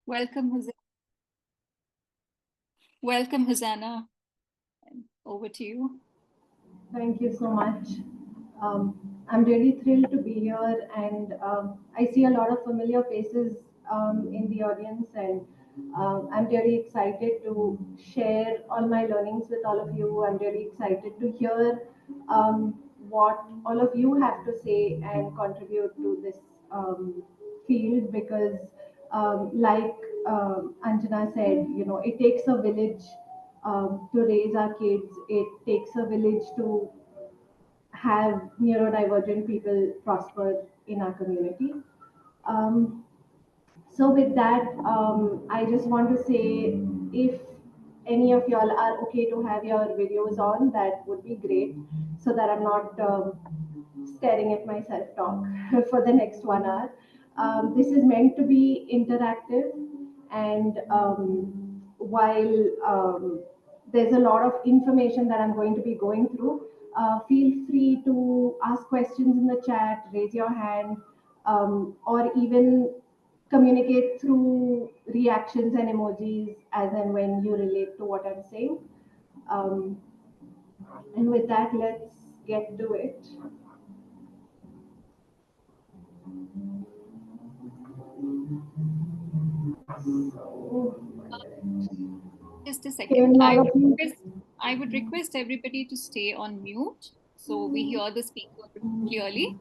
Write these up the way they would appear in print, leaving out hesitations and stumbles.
Welcome, Welcome, Huzannah. Over to you. Thank you so much. I'm really thrilled to be here, and I see a lot of familiar faces in the audience, and I'm really excited to share all my learnings with all of you. I'm really excited to hear what all of you have to say and contribute to this field because, like Anjana said, it takes a village to raise our kids. It takes a village to have neurodivergent people prosper in our community. Um, so with that, I just want to say if any of y'all are okay to have your videos on, that would be great, so that I'm not staring at myself talk for the next 1 hour. This is meant to be interactive, and while there's a lot of information that I'm going to be going through, feel free to ask questions in the chat, raise your hand, or even communicate through reactions and emojis as and when you relate to what I'm saying. Um, and with that, let's get to it. So, Just a second. can all of you? I would request everybody to stay on mute so we hear the speaker clearly.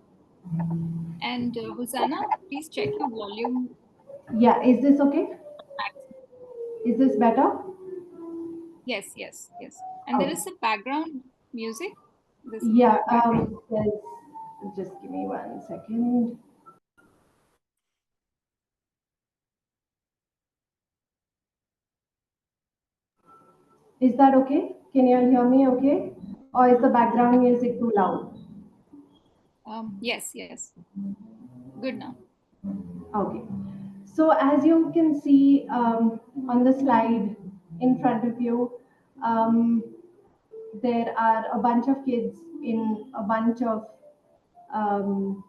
And Huzannah, please check your volume. Yeah, is this okay? Is this better? Yes, yes, yes. And there Okay. is a background music. There's Yeah, background. just give me 1 second. Is that okay? Can you all hear me okay? Or is the background music too loud? Yes, yes. Good now. Okay. So as you can see on the slide in front of you, um, there are a bunch of kids in a bunch of um,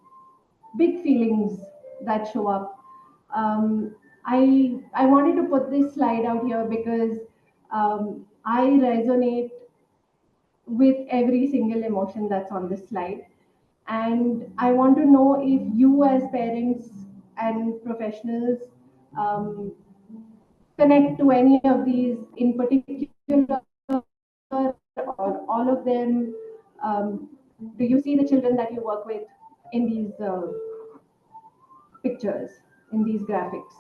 big feelings that show up. I wanted to put this slide out here because I resonate with every single emotion that's on this slide. And I want to know if you, as parents and professionals, um, connect to any of these in particular or all of them. Do you see the children that you work with in these pictures, in these graphics?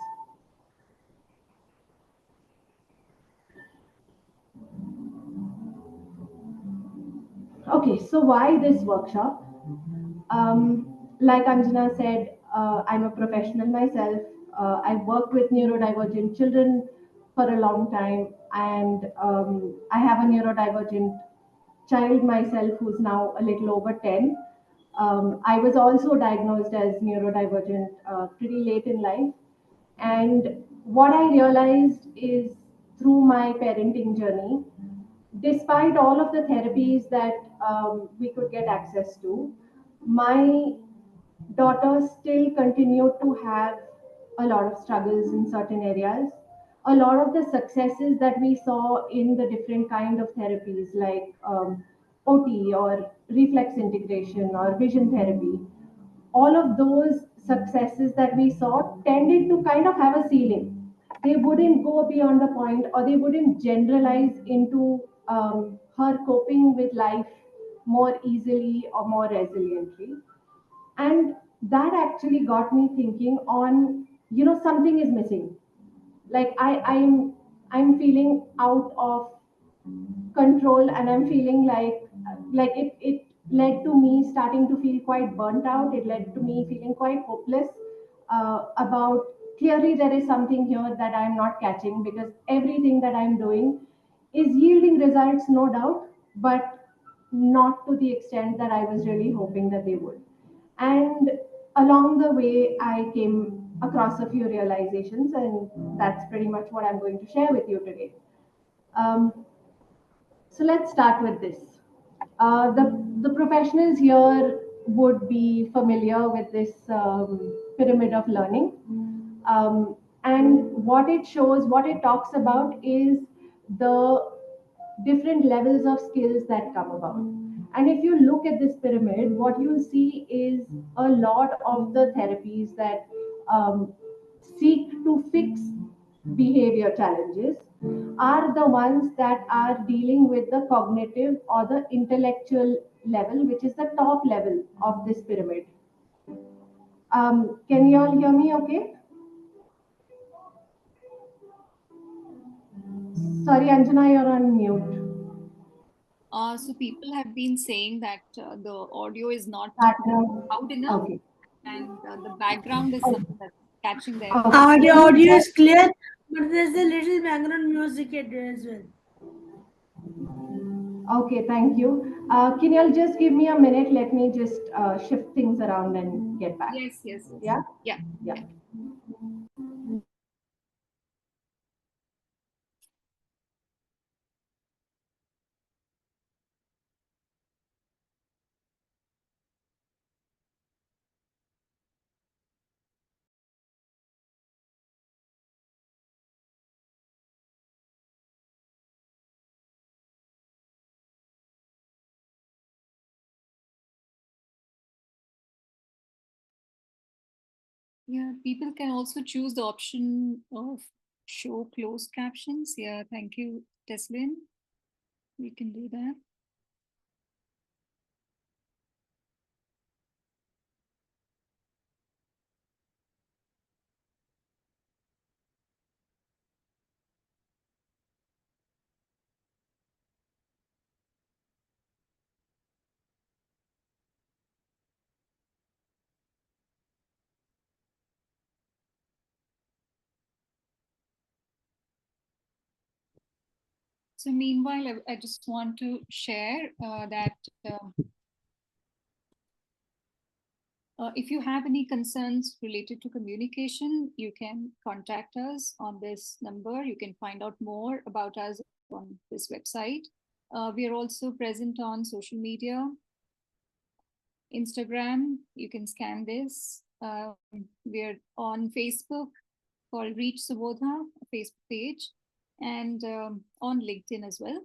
Okay, so why this workshop? Like Anjana said, I'm a professional myself. I've worked with neurodivergent children for a long time, and I have a neurodivergent child myself who's now a little over 10. I was also diagnosed as neurodivergent pretty late in life. And what I realized is through my parenting journey, despite all of the therapies that we could get access to, my daughter still continued to have a lot of struggles in certain areas. A lot of the successes that we saw in the different kind of therapies like OT or reflex integration or vision therapy, all of those successes that we saw tended to kind of have a ceiling. They wouldn't go beyond the point, or they wouldn't generalize into her coping with life more easily or more resiliently. And that actually got me thinking on, something is missing. Like I'm feeling out of control, and I'm feeling like it led to me starting to feel quite burnt out. It led to me feeling quite hopeless about, clearly there is something here that I'm not catching, because everything that I'm doing is yielding results, no doubt, but not to the extent that I was really hoping that they would. And along the way, I came across a few realizations, and that's pretty much what I'm going to share with you today. um, so let's start with this. The professionals here would be familiar with this pyramid of learning. And what it shows, what it talks about is the different levels of skills that come about. And if you look at this pyramid, what you'll see is a lot of the therapies that seek to fix behavior challenges are the ones that are dealing with the cognitive or the intellectual level, which is the top level of this pyramid. Can you all hear me okay? Sorry, Anjana, you're on mute. So people have been saying that the audio is not Background. loud enough, Okay. and the background is Okay. something that's catching their Okay. attention. The Let me audio just. is clear, but there's a little background music as well. Okay, thank you. Can you all just give me a minute? Let me just shift things around and get back. Yes, yes, yes. Yeah? Yeah, Yeah. yeah. Yeah, people can also choose the option of show closed captions. Yeah, thank you, Teslin. We can do that. So meanwhile, I just want to share that if you have any concerns related to communication, you can contact us on this number. You can find out more about us on this website. We are also present on social media, Instagram. You can scan this. We're on Facebook called Reach Subodha, a Facebook page, and on LinkedIn as well.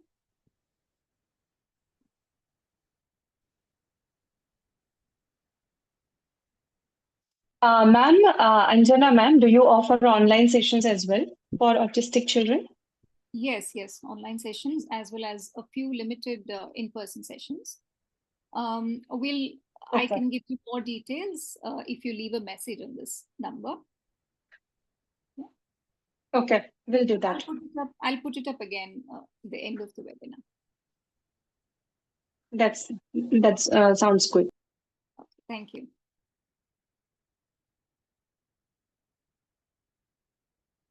Ma'am, Anjana ma'am, do you offer online sessions as well for autistic children? Yes, yes, online sessions as well as a few limited in-person sessions. We'll I Okay. can give you more details if you leave a message on this number. Yeah. Okay, we'll do I'll that. put it up. I'll put it up again at the end of the webinar. That's sounds good. Okay, thank you.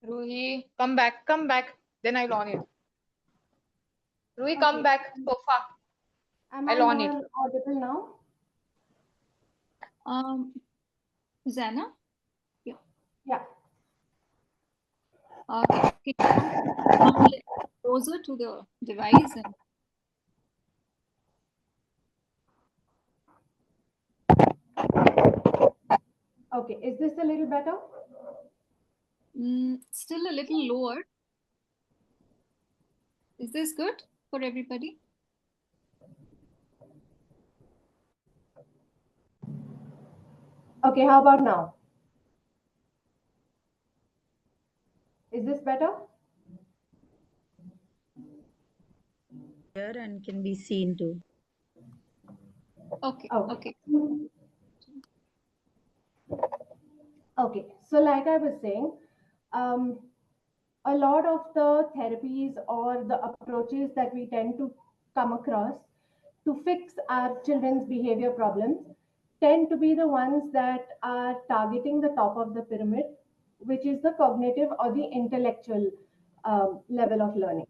Ruhi, come back, come back. Then I'll on it. Ruhi, come Okay. back. Sofa. Am I I'll on it. more audible now? Huzannah? Yeah. Yeah. Can you come a little closer to the device and Okay. Is this a little better? still a little lower? Is this good for everybody? Okay. How about now? Is this better? Here and can be seen too. Okay. Okay. Okay. Okay. So, like I was saying, um, a lot of the therapies or the approaches that we tend to come across to fix our children's behavior problems tend to be the ones that are targeting the top of the pyramid, which is the cognitive or the intellectual level of learning.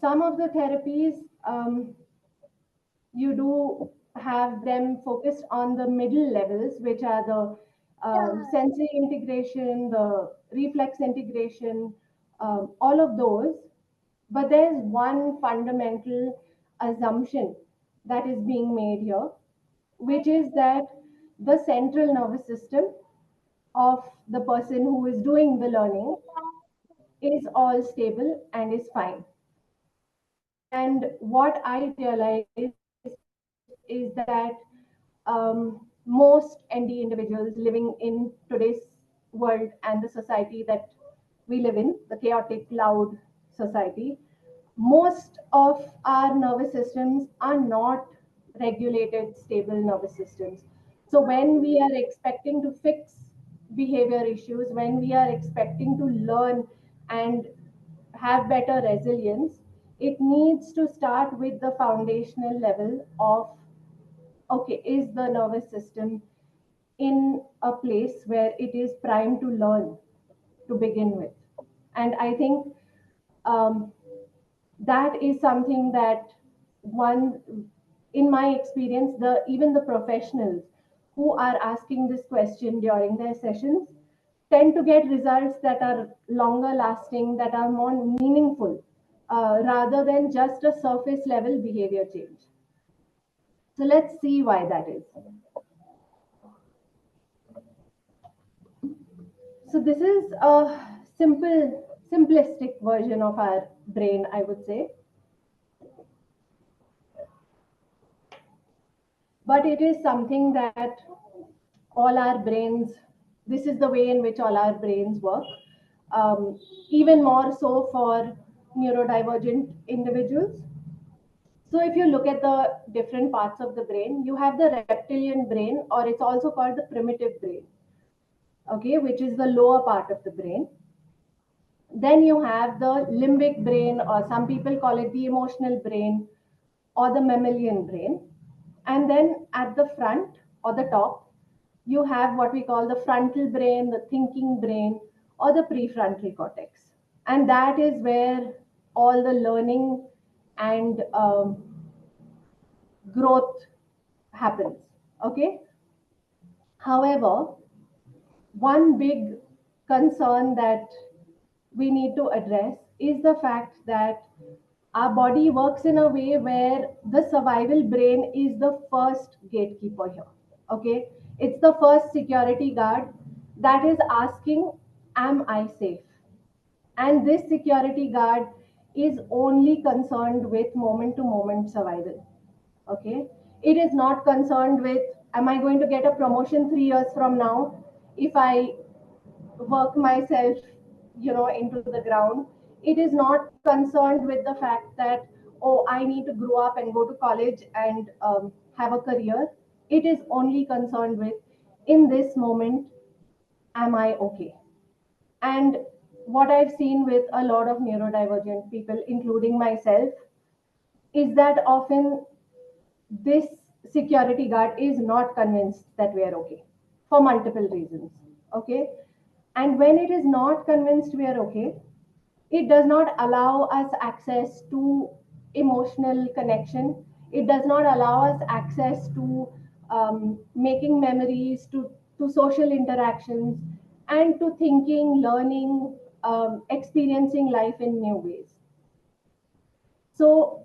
Some of the therapies, you do have them focused on the middle levels, which are the sensory integration, the reflex integration, all of those. But there's one fundamental assumption that is being made here, which is that the central nervous system of the person who is doing the learning is all stable and is fine. And what I realized is that most ND individuals living in today's world and the society that we live in, the chaotic, loud society, most of our nervous systems are not regulated, stable nervous systems. So when we are expecting to fix behavior issues, when we are expecting to learn and have better resilience, it needs to start with the foundational level of, okay, is the nervous system in a place where it is primed to learn to begin with? And I think um, that is something that one, in my experience, the even the professionals who are asking this question during their sessions tend to get results that are longer lasting, that are more meaningful, rather than just a surface level behavior change. So let's see why that is. So this is a simplistic version of our brain, I would say. But it is something that all our brains, this is the way in which all our brains work, even more so for neurodivergent individuals. So if you look at the different parts of the brain, you have the reptilian brain, or it's also called the primitive brain, okay, which is the lower part of the brain. Then you have the limbic brain, or some people call it the emotional brain, or the mammalian brain. And then at the front or the top, you have what we call the frontal brain, the thinking brain, or the prefrontal cortex. And that is where all the learning and growth happens. Okay. However, one big concern that we need to address is the fact that our body works in a way where the survival brain is the first gatekeeper here. Okay, it's the first security guard that is asking, am I safe? And this security guard is only concerned with moment to moment survival. Okay, it is not concerned with, am I going to get a promotion 3 years from now if I work myself, into the ground? It is not concerned with the fact that, oh, I need to grow up and go to college and have a career. It is only concerned with, in this moment, am I okay? And what I've seen with a lot of neurodivergent people, including myself, is that often this security guard is not convinced that we are okay for multiple reasons. Okay, and when it is not convinced we are okay, it does not allow us access to emotional connection. It does not allow us access to making memories, to social interactions, and to thinking, learning, experiencing life in new ways. So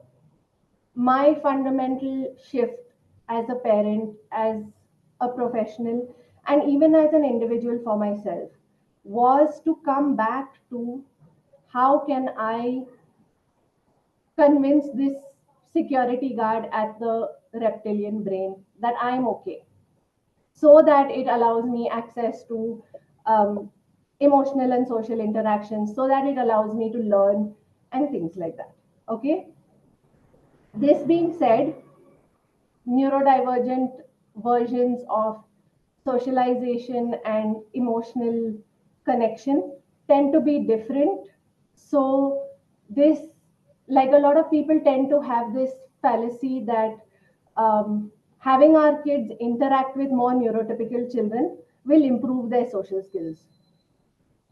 my fundamental shift as a parent, as a professional, and even as an individual for myself was to come back to, how can I convince this security guard at the reptilian brain that I'm okay, so that it allows me access to emotional and social interactions, so that it allows me to learn and things like that. Okay. This being said, neurodivergent versions of socialization and emotional connection tend to be different. So, this, like a lot of people tend to have this fallacy that having our kids interact with more neurotypical children will improve their social skills.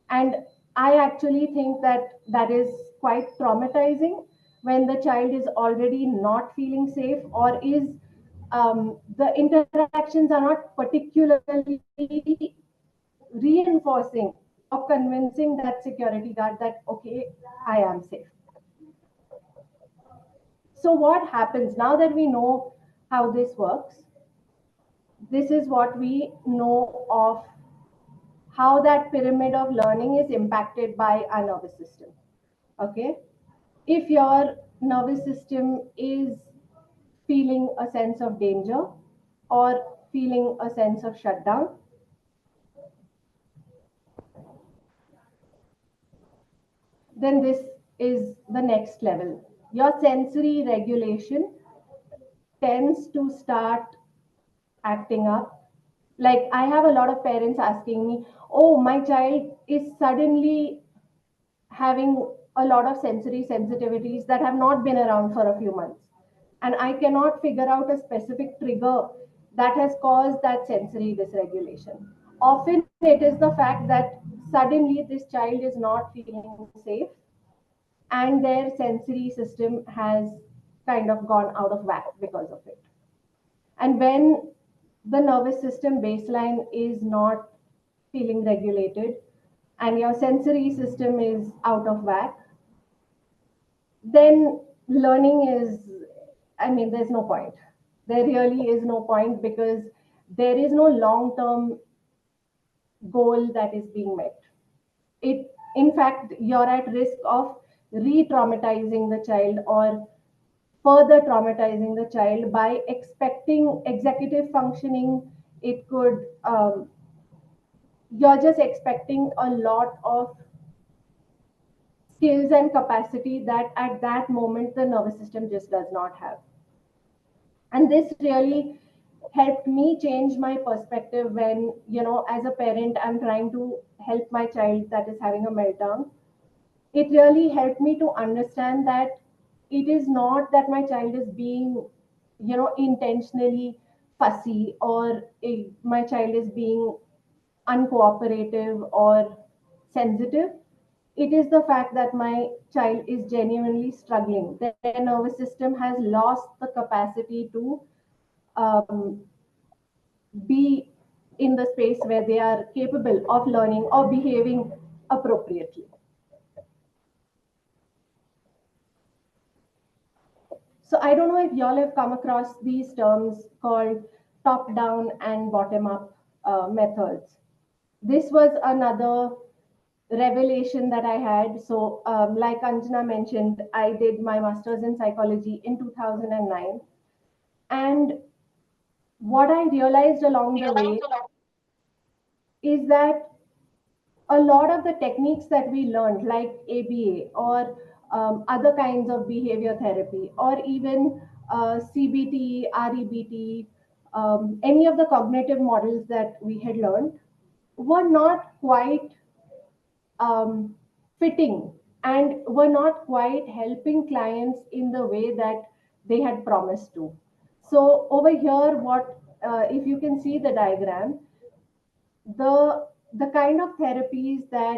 And I actually think that that is quite traumatizing when the child is already not feeling safe, or is the interactions are not particularly reinforcing or convincing that security guard that, okay, I am safe. So what happens now that we know how this works? This is what we know of how that pyramid of learning is impacted by our nervous system. Okay, if your nervous system is feeling a sense of danger or feeling a sense of shutdown, then this is the next level. Your sensory regulation tends to start acting up. Like, I have a lot of parents asking me, oh, my child is suddenly having a lot of sensory sensitivities that have not been around for a few months. And I cannot figure out a specific trigger that has caused that sensory dysregulation. Often it is the fact that suddenly this child is not feeling safe and their sensory system has kind of gone out of whack because of it. And when the nervous system baseline is not feeling regulated and your sensory system is out of whack, then learning is, I mean, there's no point. There really is no point because there is no long term goal that is being met. It, in fact, you're at risk of re traumatizing the child or further traumatizing the child by expecting executive functioning. It could, you're just expecting a lot of skills and capacity that at that moment the nervous system just does not have. And this really helped me change my perspective when, as a parent, I'm trying to help my child that is having a meltdown. It really helped me to understand that it is not that my child is being, intentionally fussy, or my child is being uncooperative or sensitive. It is the fact that my child is genuinely struggling. Their nervous system has lost the capacity to um, be in the space where they are capable of learning or behaving appropriately. So I don't know if y'all have come across these terms called top down and bottom up methods. This was another revelation that I had. So, like Anjana mentioned, I did my master's in psychology in 2009. And what I realized along the way is that a lot of the techniques that we learned, like ABA or other kinds of behavior therapy, or even CBT, REBT, any of the cognitive models that we had learned, were not quite um, fitting and were not quite helping clients in the way that they had promised to. So over here, what if you can see the diagram, the kind of therapies that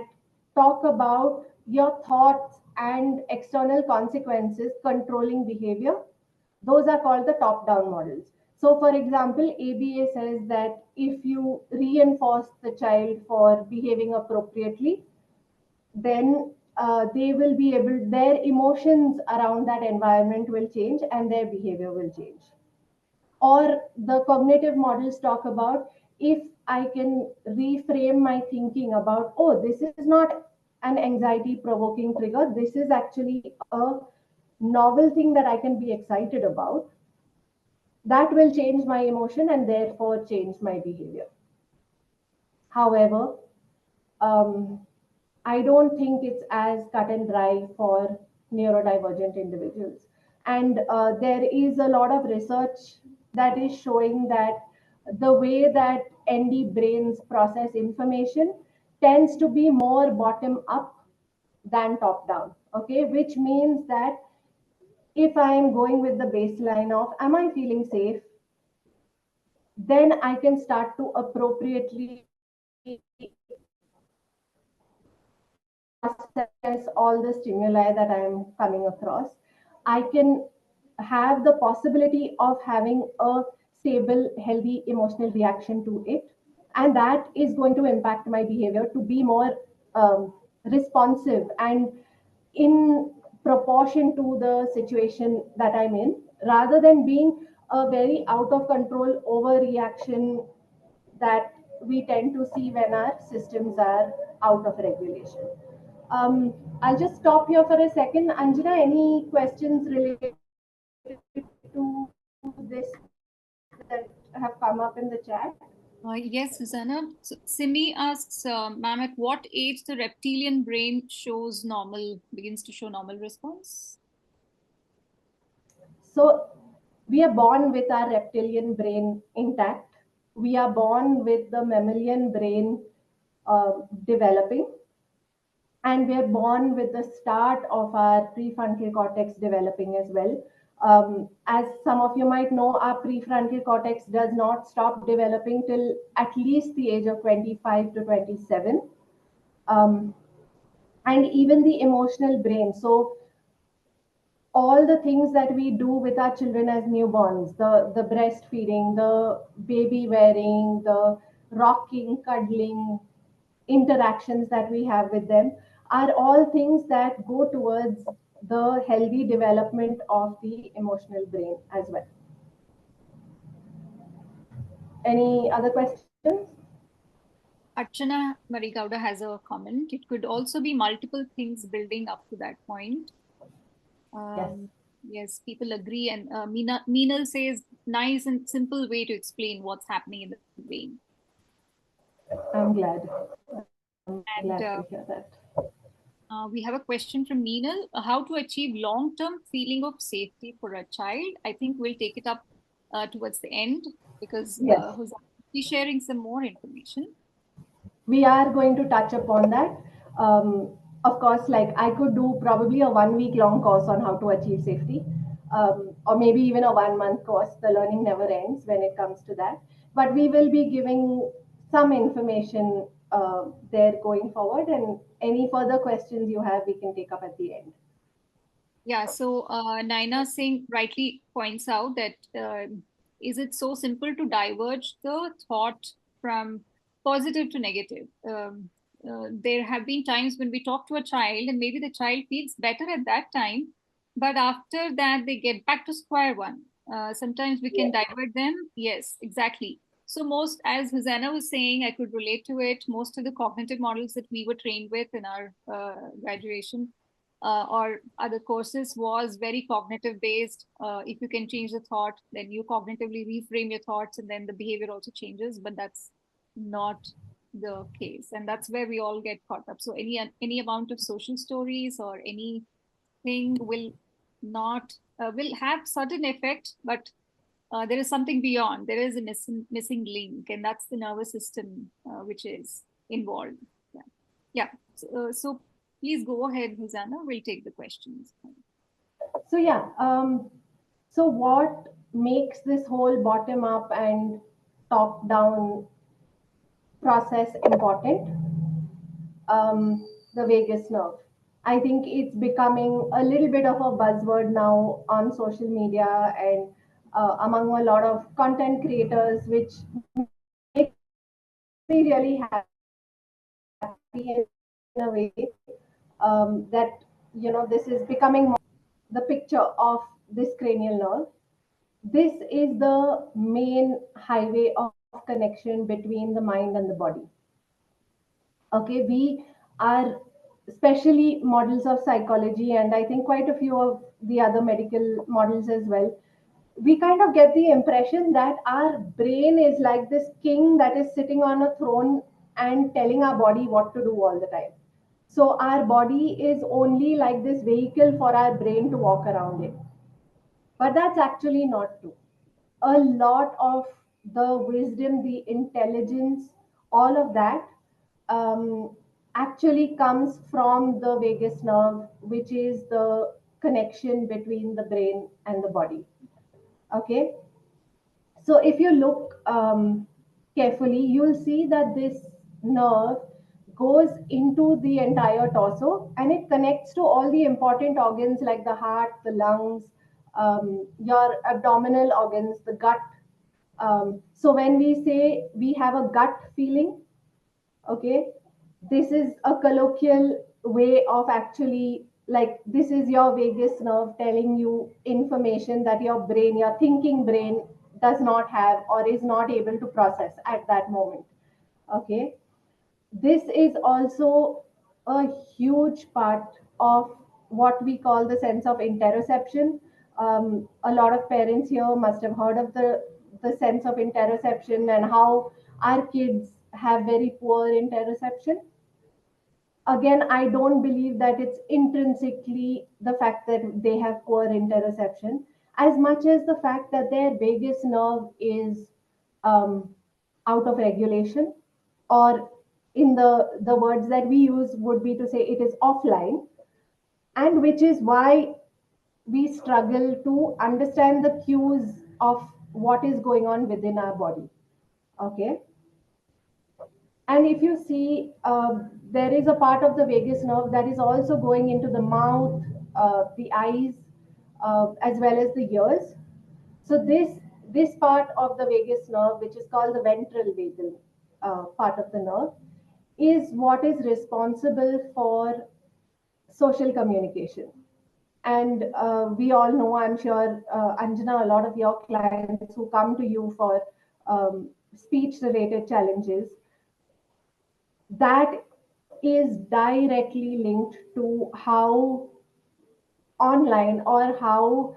talk about your thoughts and external consequences controlling behavior, those are called the top down models. So for example, ABA says that if you reinforce the child for behaving appropriately, then they will be able, their emotions around that environment will change and their behavior will change. Or the cognitive models talk about, if I can reframe my thinking about, oh, this is not an anxiety provoking trigger, this is actually a novel thing that I can be excited about, that will change my emotion and therefore change my behavior. However, I don't think it's as cut and dry for neurodivergent individuals. And there is a lot of research that is showing that the way that ND brains process information tends to be more bottom up than top down. Okay, which means that if I am going with the baseline of, am I feeling safe? Then I can start to appropriately process all the stimuli that I am coming across. I can have the possibility of having a stable, healthy emotional reaction to it. And that is going to impact my behavior to be more responsive and in proportion to the situation that I'm in, rather than being a very out of control overreaction that we tend to see when our systems are out of regulation. I'll just stop here for a second. Anjana, any questions related to this that have come up in the chat? Yes, Huzannah. So Simi asks, ma'am, at what age the reptilian brain begins to show normal response? So we are born with our reptilian brain intact. We are born with the mammalian brain developing, and we're born with the start of our prefrontal cortex developing as well. As some of you might know, our prefrontal cortex does not stop developing till at least the age of 25 to 27. And even the emotional brain. So all the things that we do with our children as newborns, the breastfeeding, the baby wearing, the rocking, cuddling, interactions that we have with them are all things that go towards the healthy development of the emotional brain as well. Any other questions? Archana Marigauda has a comment. It could also be multiple things building up to that point. Yes, people agree. And Meenal says, nice and simple way to explain what's happening in the brain. I'm glad. I'm glad to hear that. We have a question from Meenal. How to achieve long-term feeling of safety for a child? I think we'll take it up towards the end because Yes. Huzannah will be sharing some more information. We are going to touch upon that. Of course, like I could do probably a 1 week long course on how to achieve safety, or maybe even a 1 month course. The learning never ends when it comes to that. But we will be giving some information there going forward, and any further questions you have, we can take up at the end. Yeah, so Naina Singh rightly points out that is it so simple to diverge the thought from positive to negative? There have been times when we talk to a child and maybe the child feels better at that time, but after that they get back to square one. Sometimes we can divert them. Yes, exactly. So most, as Huzannah was saying, I could relate to it. Most of the cognitive models that we were trained with in our graduation or other courses was very cognitive based. If you can change the thought, then you cognitively reframe your thoughts and then the behavior also changes, but that's not the case. And that's where we all get caught up. So any amount of social stories or anything will not, will have certain effect, but there is something beyond. There is a missing link, and that's the nervous system which is involved. Yeah. So please go ahead, Huzannah. We'll take the questions. So yeah, so what makes this whole bottom up and top down process important? The vagus nerve. I think it's becoming a little bit of a buzzword now on social media and among a lot of content creators, which makes me really happy in a way that this is becoming more the picture of this cranial nerve. This is the main highway of connection between the mind and the body. Okay, we are, especially models of psychology, and I think quite a few of the other medical models as well, we kind of get the impression that our brain is like this king that is sitting on a throne and telling our body what to do all the time. So our body is only like this vehicle for our brain to walk around in. But that's actually not true. A lot of the wisdom, the intelligence, all of that actually comes from the vagus nerve, which is the connection between the brain and the body. Okay. So if you look carefully, you'll see that this nerve goes into the entire torso and it connects to all the important organs like the heart, the lungs, your abdominal organs, the gut. So when we say we have a gut feeling, okay, this is a colloquial way of actually like this is your vagus nerve telling you information that your brain, your thinking brain, does not have or is not able to process at that moment. Okay, this is also a huge part of what we call the sense of interoception. A lot of parents here must have heard of the sense of interoception and how our kids have very poor interoception. Again, I don't believe that it's intrinsically the fact that they have poor interoception as much as the fact that their vagus nerve is out of regulation, or in the words that we use would be to say it is offline, and which is why we struggle to understand the cues of what is going on within our body. Okay, and if you see, there is a part of the vagus nerve that is also going into the mouth, the eyes, as well as the ears. So this part of the vagus nerve, which is called the ventral vagal part of the nerve, is what is responsible for social communication. And we all know, I'm sure, Anjana, a lot of your clients who come to you for speech related challenges, that is directly linked to how online or how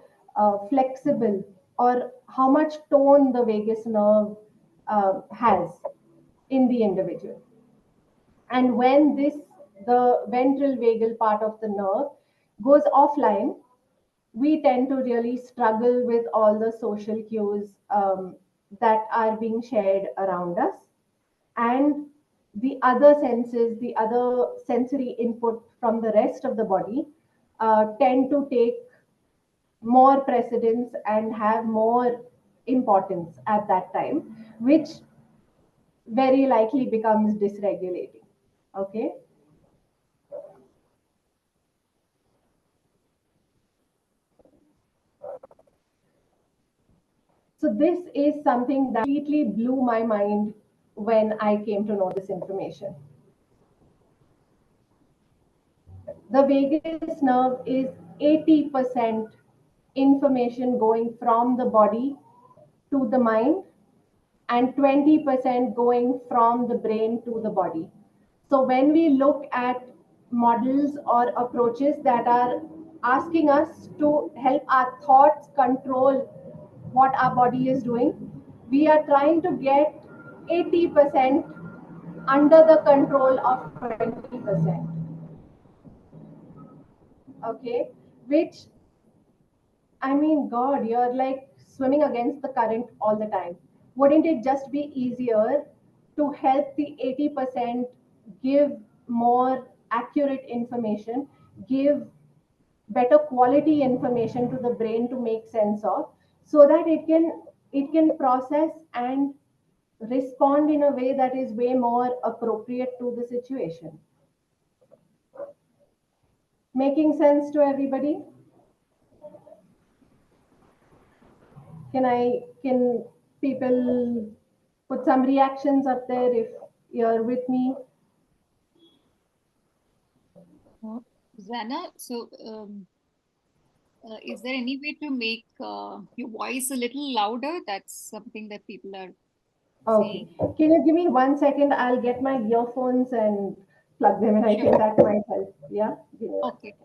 flexible or how much tone the vagus nerve has in the individual. And when the ventral vagal part of the nerve goes offline, we tend to really struggle with all the social cues that are being shared around us. And the other senses, the other sensory input from the rest of the body tend to take more precedence and have more importance at that time, which very likely becomes dysregulating. Okay. So this is something that completely blew my mind when I came to know this information. The vagus nerve is 80% information going from the body to the mind and 20% going from the brain to the body. So when we look at models or approaches that are asking us to help our thoughts control what our body is doing, we are trying to get 80% under the control of 20%. Okay, which, I mean, God, you're like swimming against the current all the time. Wouldn't it just be easier to help the 80% give more accurate information, give better quality information to the brain to make sense of, so that it can process and respond in a way that is way more appropriate to the situation. Making sense to everybody? Can people put some reactions up there if you're with me? Zana, so is there any way to make your voice a little louder? That's something that people are Okay. saying. Can you give me 1 second? I'll get my earphones and plug them in. I Sure. think that might help. Yeah. Give me 1 second. Okay.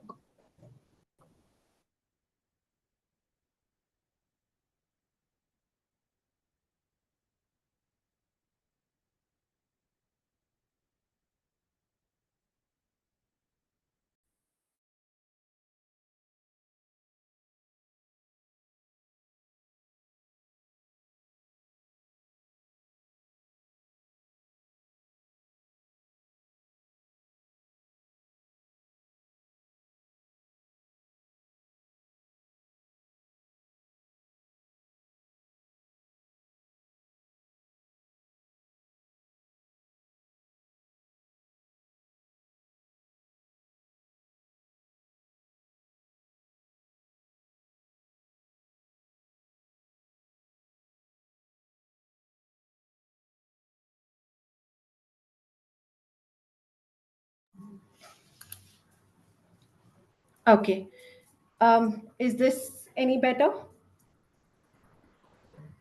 Okay. Is this any better?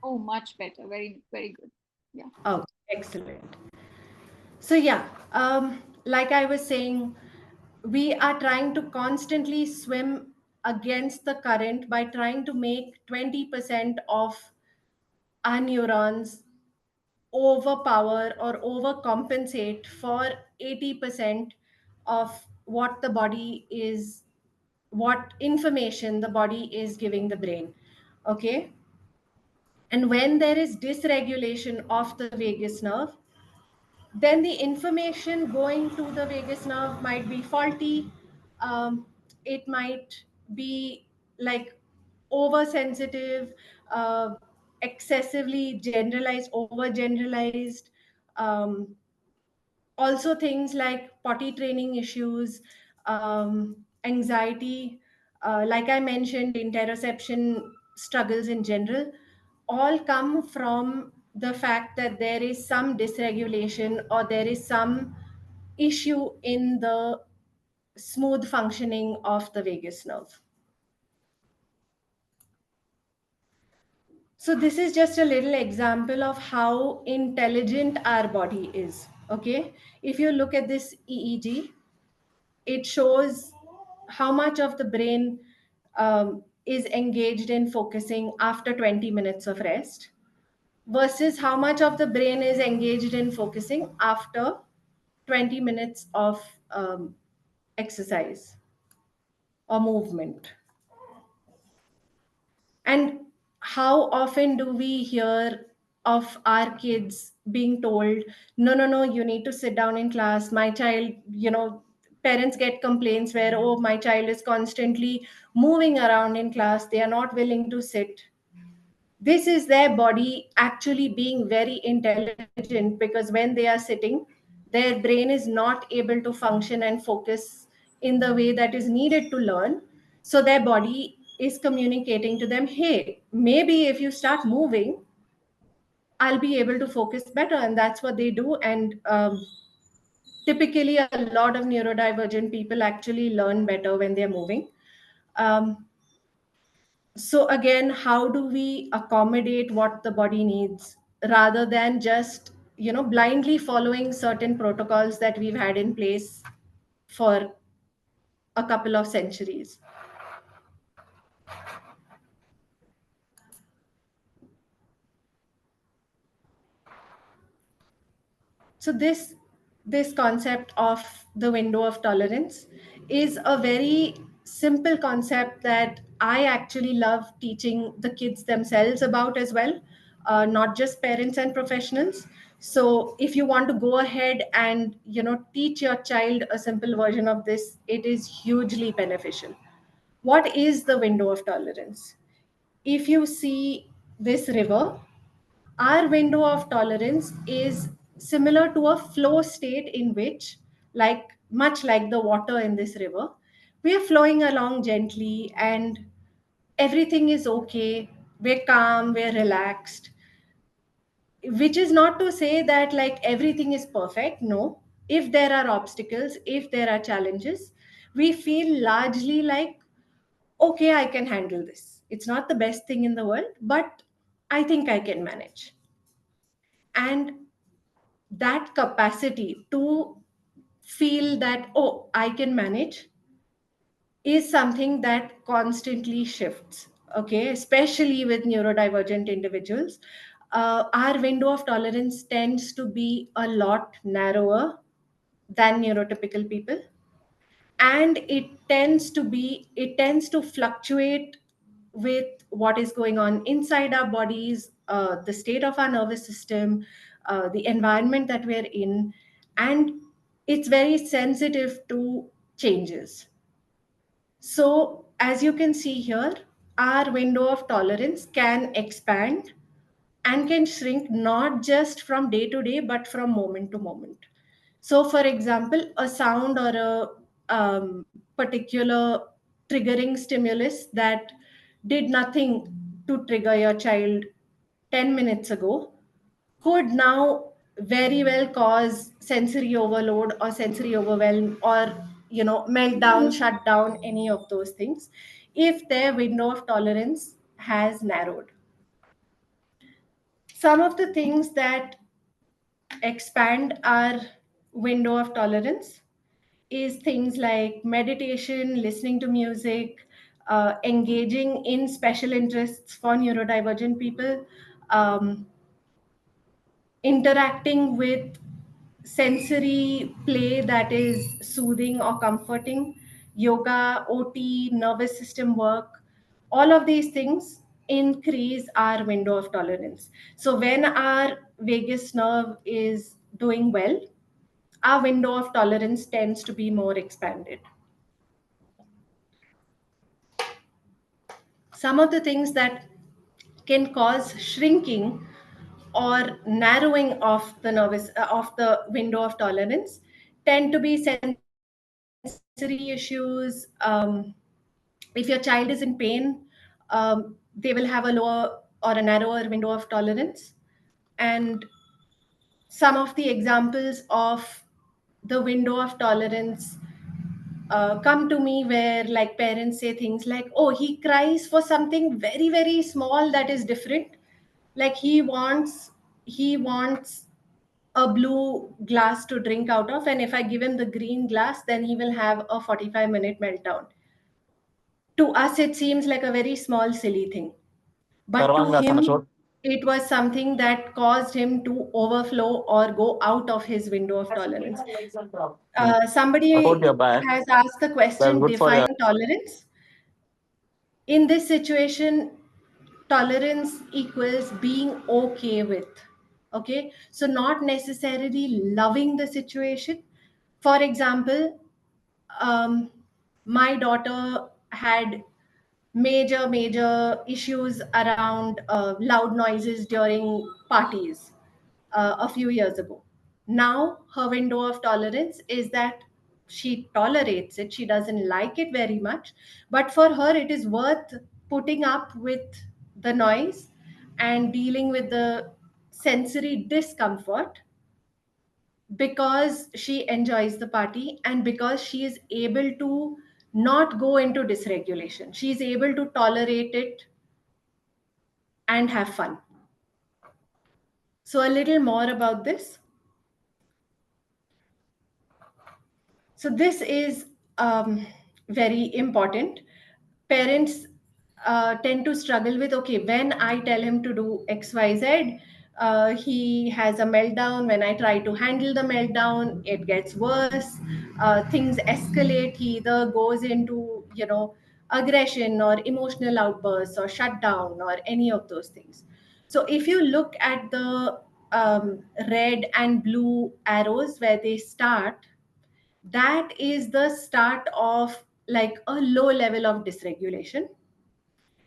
Oh, much better. Very, very good. Yeah. Oh, excellent. So yeah, like I was saying, we are trying to constantly swim against the current by trying to make 20% of our neurons overpower or overcompensate for 80% of what the body is, what information the body is giving the brain. Okay. And when there is dysregulation of the vagus nerve, then the information going to the vagus nerve might be faulty. It might be like oversensitive, excessively generalized, overgeneralized. Um, Also, things like potty training issues, anxiety, like I mentioned, interoception struggles in general, all come from the fact that there is some dysregulation or there is some issue in the smooth functioning of the vagus nerve. So this is just a little example of how intelligent our body is. Okay, if you look at this EEG, it shows how much of the brain is engaged in focusing after 20 minutes of rest versus how much of the brain is engaged in focusing after 20 minutes of exercise or movement. And how often do we hear of our kids being told, no, no, no, you need to sit down in class. My child, parents get complaints where, oh, my child is constantly moving around in class. They are not willing to sit. This is their body actually being very intelligent, because when they are sitting, their brain is not able to function and focus in the way that is needed to learn. So their body is communicating to them, hey, maybe if you start moving, I'll be able to focus better. And that's what they do. And typically, a lot of neurodivergent people actually learn better when they're moving. So again, how do we accommodate what the body needs rather than just blindly following certain protocols that we've had in place for a couple of centuries? So this concept of the window of tolerance is a very simple concept that I actually love teaching the kids themselves about as well, not just parents and professionals. So if you want to go ahead and teach your child a simple version of this, it is hugely beneficial. What is the window of tolerance? If you see this river, our window of tolerance is similar to a flow state in which, like much like the water in this river, we are flowing along gently and everything is okay. We're calm, we're relaxed, which is not to say that like everything is perfect. No, if there are obstacles, if there are challenges, we feel largely like, okay, I can handle this. It's not the best thing in the world, but I think I can manage. And that capacity to feel that, oh, I can manage, is something that constantly shifts. Okay, especially with neurodivergent individuals, our window of tolerance tends to be a lot narrower than neurotypical people, and it tends to fluctuate with what is going on inside our bodies, the state of our nervous system, the environment that we're in, and it's very sensitive to changes. So as you can see here, our window of tolerance can expand and can shrink, not just from day to day but from moment to moment. So, for example, a sound or a particular triggering stimulus that did nothing to trigger your child 10 minutes ago could now very well cause sensory overload or sensory overwhelm, or melt down, shut down, any of those things, if their window of tolerance has narrowed. Some of the things that expand our window of tolerance is things like meditation, listening to music, engaging in special interests for neurodivergent people, interacting with sensory play that is soothing or comforting, yoga, OT, nervous system work, all of these things increase our window of tolerance. So when our vagus nerve is doing well, our window of tolerance tends to be more expanded. Some of the things that can cause shrinking or narrowing of the window of tolerance tend to be sensory issues. If your child is in pain, they will have a lower or a narrower window of tolerance. And some of the examples of the window of tolerance come to me where like parents say things like, oh, he cries for something very, very small that is different. Like he wants a blue glass to drink out of, and if I give him the green glass, then he will have a 45-minute meltdown. To us, it seems like a very small, silly thing. But to him, it was something that caused him to overflow or go out of his window of tolerance. Somebody has asked the question, define tolerance. In this situation, tolerance equals being okay with. Okay, so not necessarily loving the situation. For example, my daughter had major issues around loud noises during parties a few years ago. Now her window of tolerance is that she tolerates it, she doesn't like it very much, but for her it is worth putting up with the noise and dealing with the sensory discomfort because she enjoys the party and because she is able to not go into dysregulation. She is able to tolerate it and have fun. So, a little more about this. So, this is very important. Parents tend to struggle with, okay, when I tell him to do XYZ, he has a meltdown. When I try to handle the meltdown, it gets worse. Things escalate. He either goes into, aggression or emotional outbursts or shutdown or any of those things. So if you look at the red and blue arrows where they start, that is the start of like a low level of dysregulation,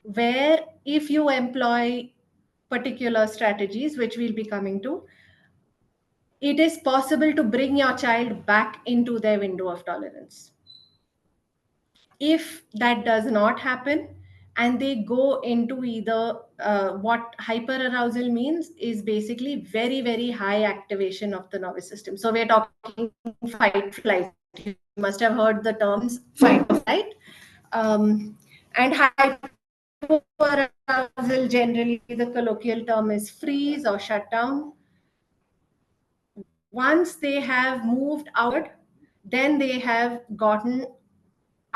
where if you employ particular strategies, which we'll be coming to, it is possible to bring your child back into their window of tolerance. If that does not happen and they go into either what hyperarousal means is basically very, very high activation of the nervous system. So we're talking fight flight. You must have heard the terms fight or flight. And hyperarousal, generally the colloquial term is freeze or shut down. Once they have moved outward, then they have gotten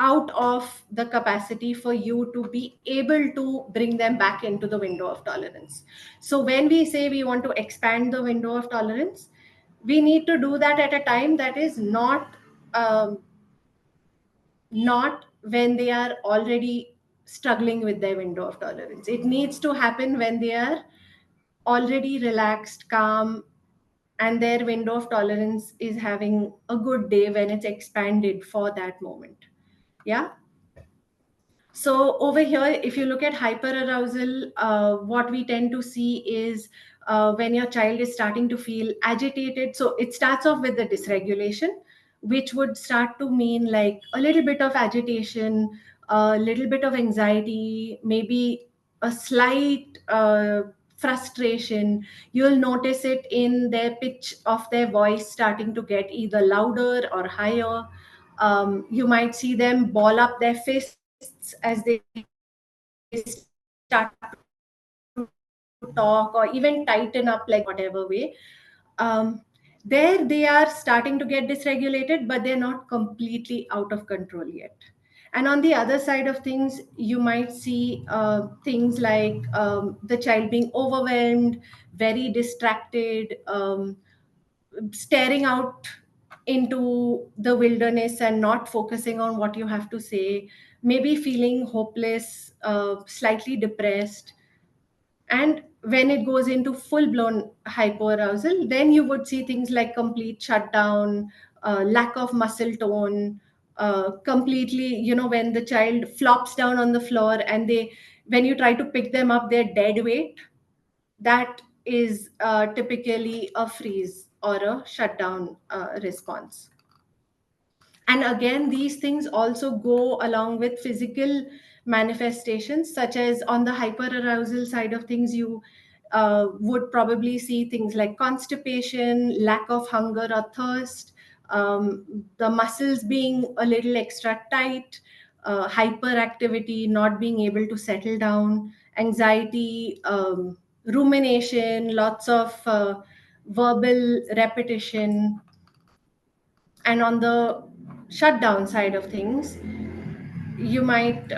out of the capacity for you to be able to bring them back into the window of tolerance. So when we say we want to expand the window of tolerance, we need to do that at a time that is not when they are already struggling with their window of tolerance. It needs to happen when they are already relaxed, calm, and their window of tolerance is having a good day when it's expanded for that moment. Yeah. So over here, if you look at hyperarousal, what we tend to see is when your child is starting to feel agitated. So it starts off with the dysregulation, which would start to mean like a little bit of agitation, a little bit of anxiety, maybe a slight frustration. You'll notice it in their pitch of their voice starting to get either louder or higher. You might see them ball up their fists as they start to talk, or even tighten up, like whatever way. There they are starting to get dysregulated, but they're not completely out of control yet. And on the other side of things, you might see things like the child being overwhelmed, very distracted, staring out into the wilderness and not focusing on what you have to say, maybe feeling hopeless, slightly depressed. And when it goes into full blown hypoarousal, then you would see things like complete shutdown, lack of muscle tone, completely, when the child flops down on the floor and when you try to pick them up, they're dead weight. That is typically a freeze or a shutdown response. And again, these things also go along with physical manifestations, such as on the hyperarousal side of things, you would probably see things like constipation, lack of hunger or thirst, the muscles being a little extra tight, hyperactivity, not being able to settle down, anxiety, rumination, lots of verbal repetition. And on the shutdown side of things, you might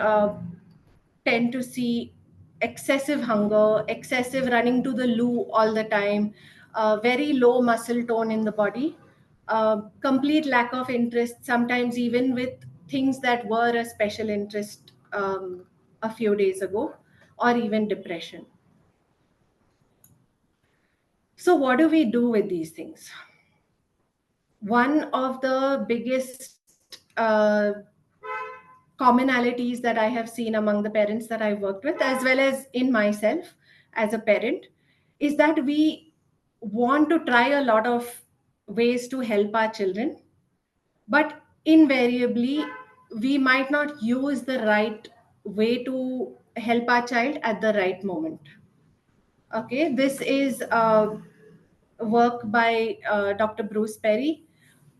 tend to see excessive hunger, excessive running to the loo all the time, very low muscle tone in the body, complete lack of interest, sometimes even with things that were a special interest a few days ago, or even depression. So, what do we do with these things? One of the biggest commonalities that I have seen among the parents that I've worked with, as well as in myself as a parent, is that we want to try a lot of ways to help our children, but invariably, we might not use the right way to help our child at the right moment. Okay, this is work by Dr. Bruce Perry,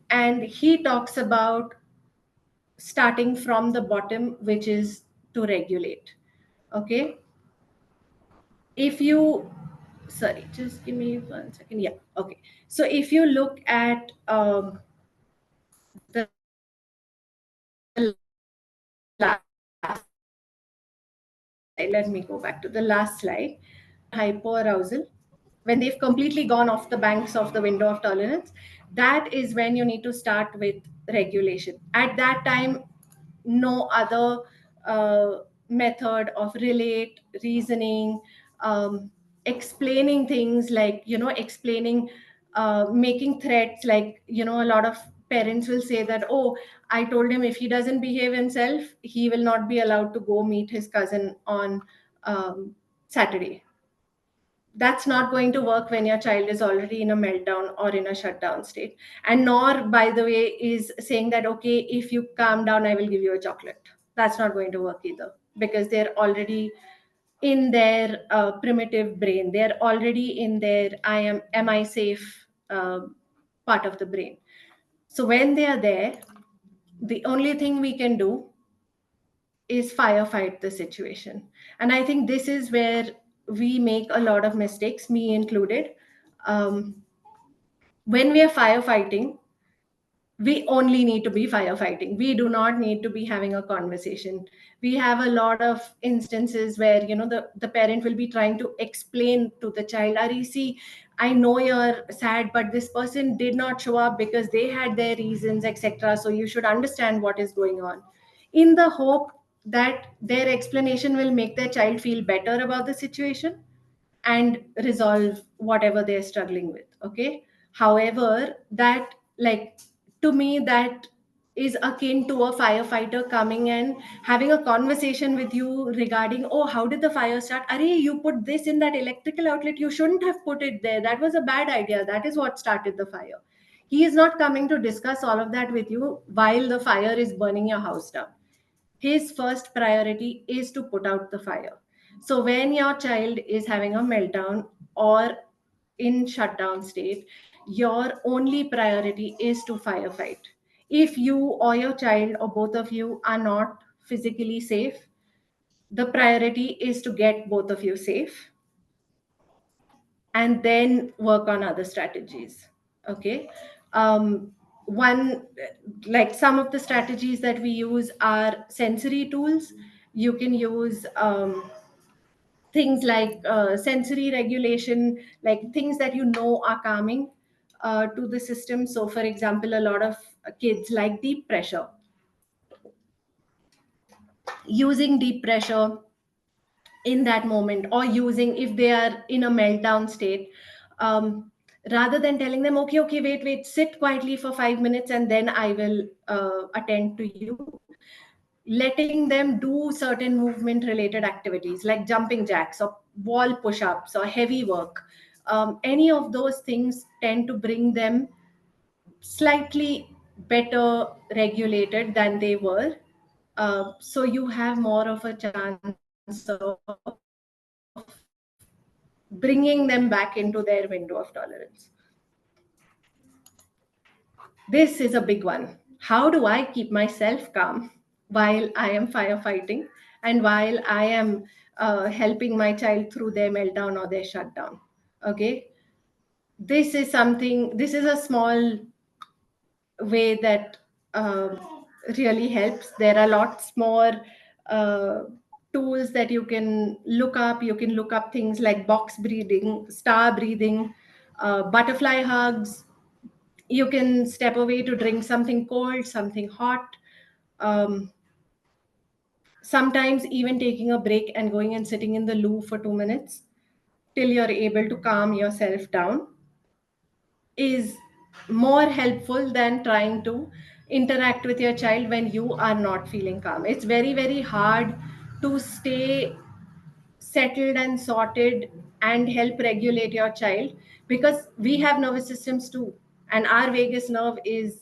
and he talks about starting from the bottom, which is to regulate. Okay, if you, sorry, just give me 1 second. Yeah, okay. So if you look at the last, let me go back to the last slide. Hypoarousal, when they've completely gone off the banks of the window of tolerance, that is when you need to start with regulation. At that time, no other method of relate, reasoning, explaining things, like, explaining, making threats, like, a lot of parents will say that, oh, I told him if he doesn't behave himself, he will not be allowed to go meet his cousin on Saturday. That's not going to work when your child is already in a meltdown or in a shutdown state. And nor, by the way, is saying that, okay, if you calm down, I will give you a chocolate. That's not going to work either, because they're already in their primitive brain. They're already in their am I safe part of the brain. So when they are there, the only thing we can do is firefight the situation. And I think this is where we make a lot of mistakes, me included. When we are firefighting, we only need to be firefighting. We do not need to be having a conversation. We have a lot of instances where, the parent will be trying to explain to the child, Arisi, I know you're sad, but this person did not show up because they had their reasons, etc. So you should understand what is going on, in the hope that their explanation will make their child feel better about the situation and resolve whatever they're struggling with. Okay, however, that, like, to me, that is akin to a firefighter coming and having a conversation with you regarding, oh, how did the fire start? Are you put this in that electrical outlet, you shouldn't have put it there, that was a bad idea, that is what started the fire. He is not coming to discuss all of that with you while the fire is burning your house down. His first priority is to put out the fire. So when your child is having a meltdown or in shutdown state, your only priority is to firefight. if you or your child or both of you are not physically safe, the priority is to get both of you safe and then work on other strategies. Okay. One, like some of the strategies that we use are sensory tools. You can use things like sensory regulation, like things that you know are calming to the system. So for example, a lot of kids like deep pressure. Using deep pressure in that moment, or using, if they are in a meltdown state, um, rather than telling them, okay, okay, wait, sit quietly for 5 minutes and then I will attend to you, letting them do certain movement related activities like jumping jacks or wall push-ups or heavy work. Any of those things tend to bring them slightly better regulated than they were. So you have more of a chance of bringing them back into their window of tolerance. This is a big one. How do I keep myself calm while I am firefighting and while I am helping my child through their meltdown or their shutdown? Okay. This is something, this is a small way that really helps. There are lots more uh, tools that you can look up. You can look up things like box breathing, star breathing, butterfly hugs. You can step away to drink something cold, something hot. Um, Sometimes even taking a break and going and sitting in the loo for 2 minutes till you're able to calm yourself down is more helpful than trying to interact with your child when you are not feeling calm. It's very, very hard to stay settled and sorted and help regulate your child, because we have nervous systems too, and our vagus nerve is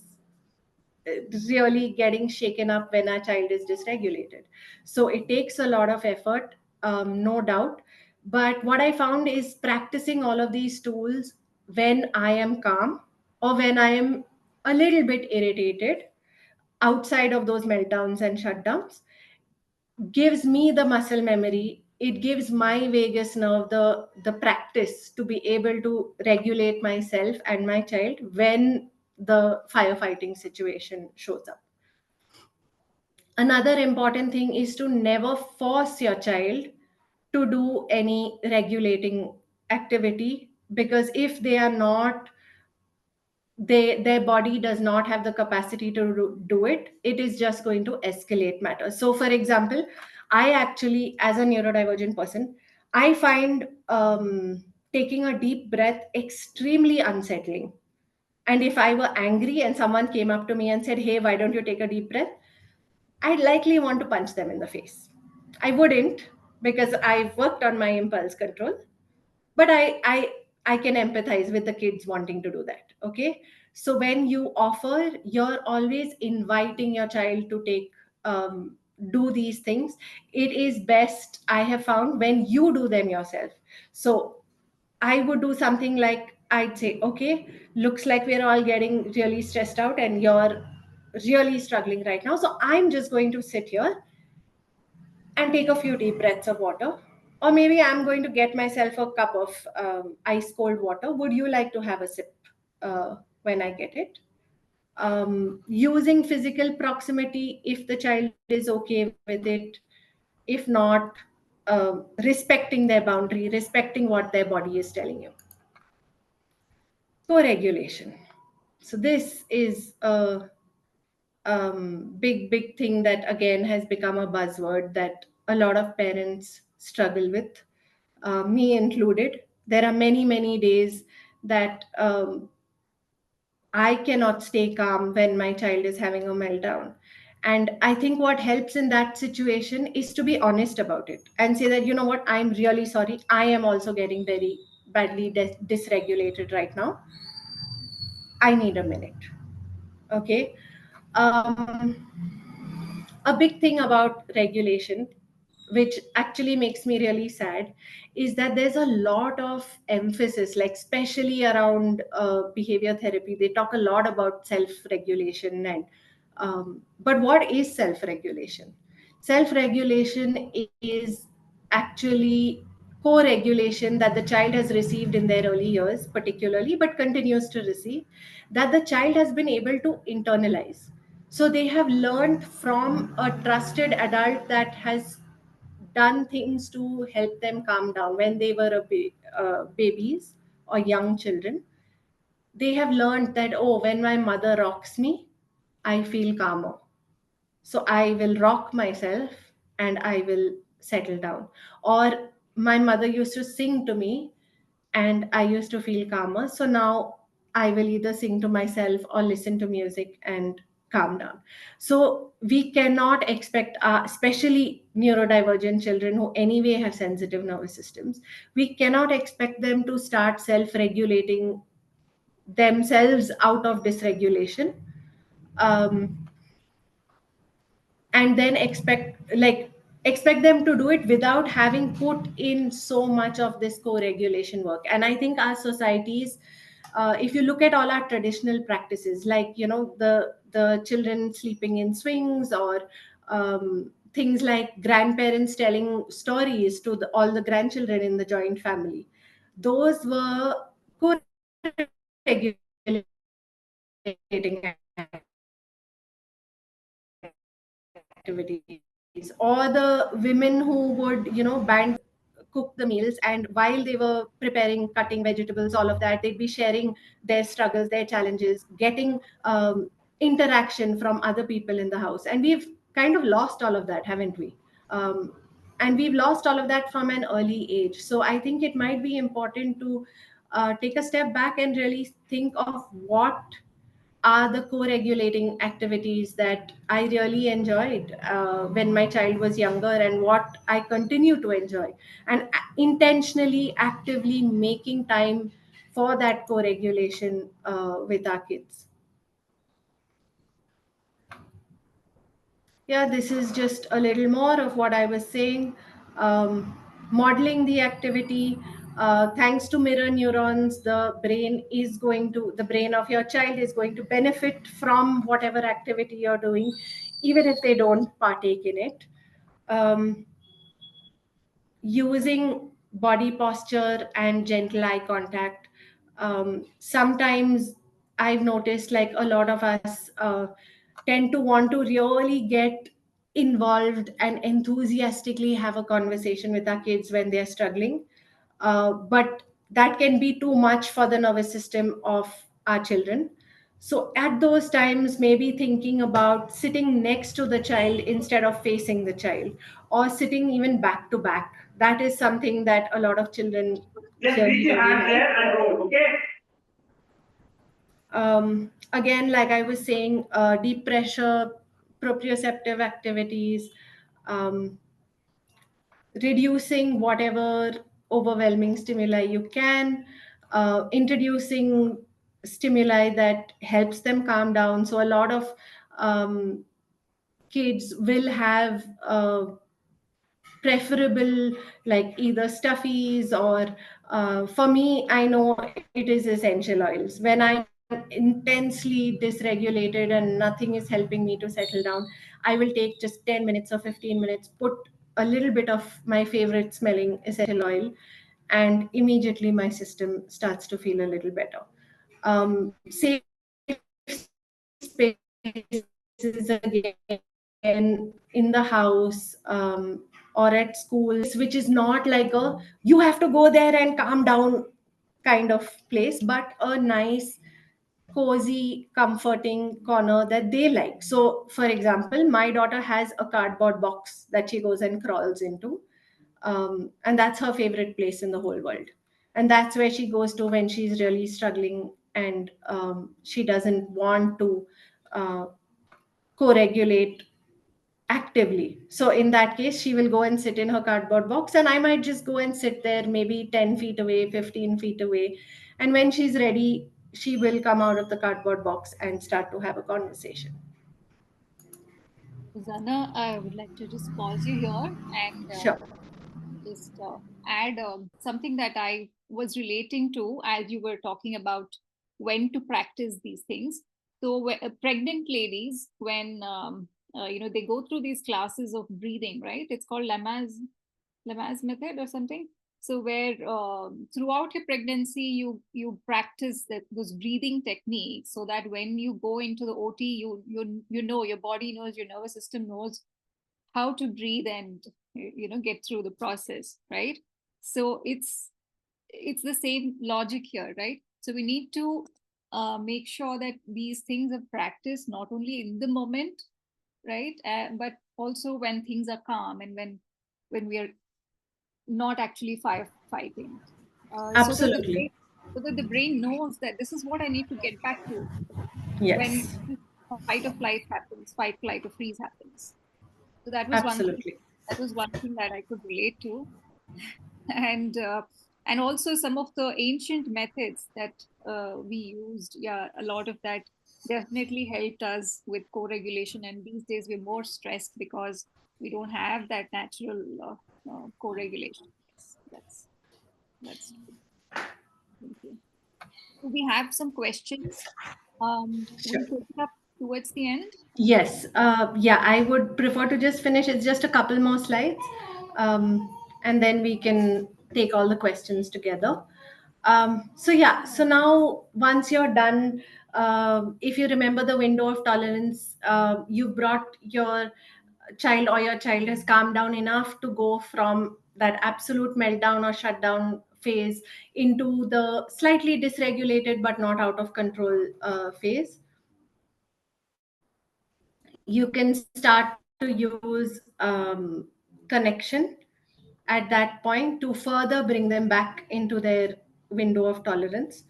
really getting shaken up when our child is dysregulated. So it takes a lot of effort, no doubt. But what I found is practicing all of these tools when I am calm or when I am a little bit irritated outside of those meltdowns and shutdowns gives me the muscle memory. It gives my vagus nerve the practice to be able to regulate myself and my child when the firefighting situation shows up. Another important thing is to never force your child to do any regulating activity, because if they are not, their body does not have the capacity to do it, it is just going to escalate matters. So for example, I actually, as a neurodivergent person, I find taking a deep breath extremely unsettling. And if I were angry and someone came up to me and said, hey, why don't you take a deep breath, I'd likely want to punch them in the face. I wouldn't, because I've worked on my impulse control, but I can empathize with the kids wanting to do that. Okay. So when you offer, you're always inviting your child to take do these things. It is best, I have found, when you do them yourself. So I would do something like, I'd say, okay, looks like we're all getting really stressed out and you're really struggling right now. So I'm just going to sit here and take a few deep breaths of water. Or maybe I'm going to get myself a cup of ice cold water. Would you like to have a sip when I get it? Using physical proximity if the child is okay with it. If not, respecting their boundary, respecting what their body is telling you. Co-regulation. So this is a big thing that again has become a buzzword that a lot of parents struggle with, me included. There are many days that I cannot stay calm when my child is having a meltdown. And I think what helps in that situation is to be honest about it and say that, you know what, I'm really sorry. I am also getting very badly dysregulated right now. I need a minute. Okay. A big thing about regulation which actually makes me really sad, is that there's a lot of emphasis, like especially around behavior therapy. They talk a lot about self-regulation, and but what is self-regulation? Self-regulation is actually co-regulation that the child has received in their early years, particularly, but continues to receive, that the child has been able to internalize. So they have learned from a trusted adult that has done things to help them calm down when they were babies or young children. They have learned that, oh, when my mother rocks me, I feel calmer. So I will rock myself and I will settle down. Or my mother used to sing to me and I used to feel calmer. So now I will either sing to myself or listen to music and calm down. So we cannot expect, especially neurodivergent children who anyway have sensitive nervous systems, we cannot expect them to start self regulating themselves out of dysregulation. And then expect them to do it without having put in so much of this co-regulation work. And I think our societies, if you look at all our traditional practices, like the children sleeping in swings, or things like grandparents telling stories to all the grandchildren in the joint family, those were co-regulating activities. Or the women who would cook the meals, and while they were preparing, cutting vegetables, all of that, they'd be sharing their struggles, their challenges, getting interaction from other people in the house. And we've kind of lost all of that, haven't we? And we've lost all of that from an early age. So I think it might be important to take a step back and really think of what are the co-regulating activities that I really enjoyed when my child was younger, and what I continue to enjoy, and intentionally, actively making time for that co-regulation with our kids. Yeah, this is just a little more of what I was saying. Modeling the activity, thanks to mirror neurons, the brain of your child is going to benefit from whatever activity you're doing, even if they don't partake in it. Using body posture and gentle eye contact. Sometimes I've noticed, like, a lot of us tend to want to really get involved and enthusiastically have a conversation with our kids when they're struggling. But that can be too much for the nervous system of our children. So at those times, maybe thinking about sitting next to the child instead of facing the child, or sitting even back to back. That is something that a lot of children really, really like. Again, like I was saying, deep pressure, proprioceptive activities, um, reducing whatever overwhelming stimuli you can, introducing stimuli that helps them calm down. So a lot of kids will have preferable, like either stuffies, or for me, I know it is essential oils. When I'm intensely dysregulated and nothing is helping me to settle down, I will take just 10 minutes or 15 minutes, put a little bit of my favorite smelling essential oil, and immediately my system starts to feel a little better. Safe spaces, again, in the house, or at school, which is not like a you have to go there and calm down kind of place, but a nice, cozy, comforting corner that they like. So, for example, my daughter has a cardboard box that she goes and crawls into, and that's her favorite place in the whole world. And that's where she goes to when she's really struggling, and she doesn't want to uh, co-regulate actively. So in that case, she will go and sit in her cardboard box, and I might just go and sit there maybe 10 feet away, 15 feet away. And when she's ready, she will come out of the cardboard box and start to have a conversation. Huzannah, I would like to just pause you here and Sure. just add something that I was relating to as you were talking about when to practice these things. So, pregnant ladies, when they go through these classes of breathing, right? It's called Lamaze method or something. So, where throughout your pregnancy, you practice those breathing techniques, so that when you go into the OT, you know, your body knows, your nervous system knows how to breathe and get through the process, right? So it's the same logic here, right? So we need to make sure that these things are practiced not only in the moment, right, but also when things are calm and when we are not actually firefighting, so that Absolutely. the brain knows that this is what I need to get back to when Yes. fight or flight happens, fight, flight, or freeze happens. So that was one thing. Absolutely. That was one thing that I could relate to, and also some of the ancient methods that we used. Yeah, a lot of that definitely helped us with co-regulation. And these days we're more stressed because we don't have that natural co-regulation. Yes, that's true. Thank you. So we have some questions. Sure. We'll take it up towards the end. Yes. Yeah, I would prefer to just finish. It's just a couple more slides. And then we can take all the questions together. So yeah, so now once you're done, if you remember the window of tolerance, you brought your child, or your child has calmed down enough to go from that absolute meltdown or shutdown phase into the slightly dysregulated but not out of control phase. You can start to use connection at that point to further bring them back into their window of tolerance,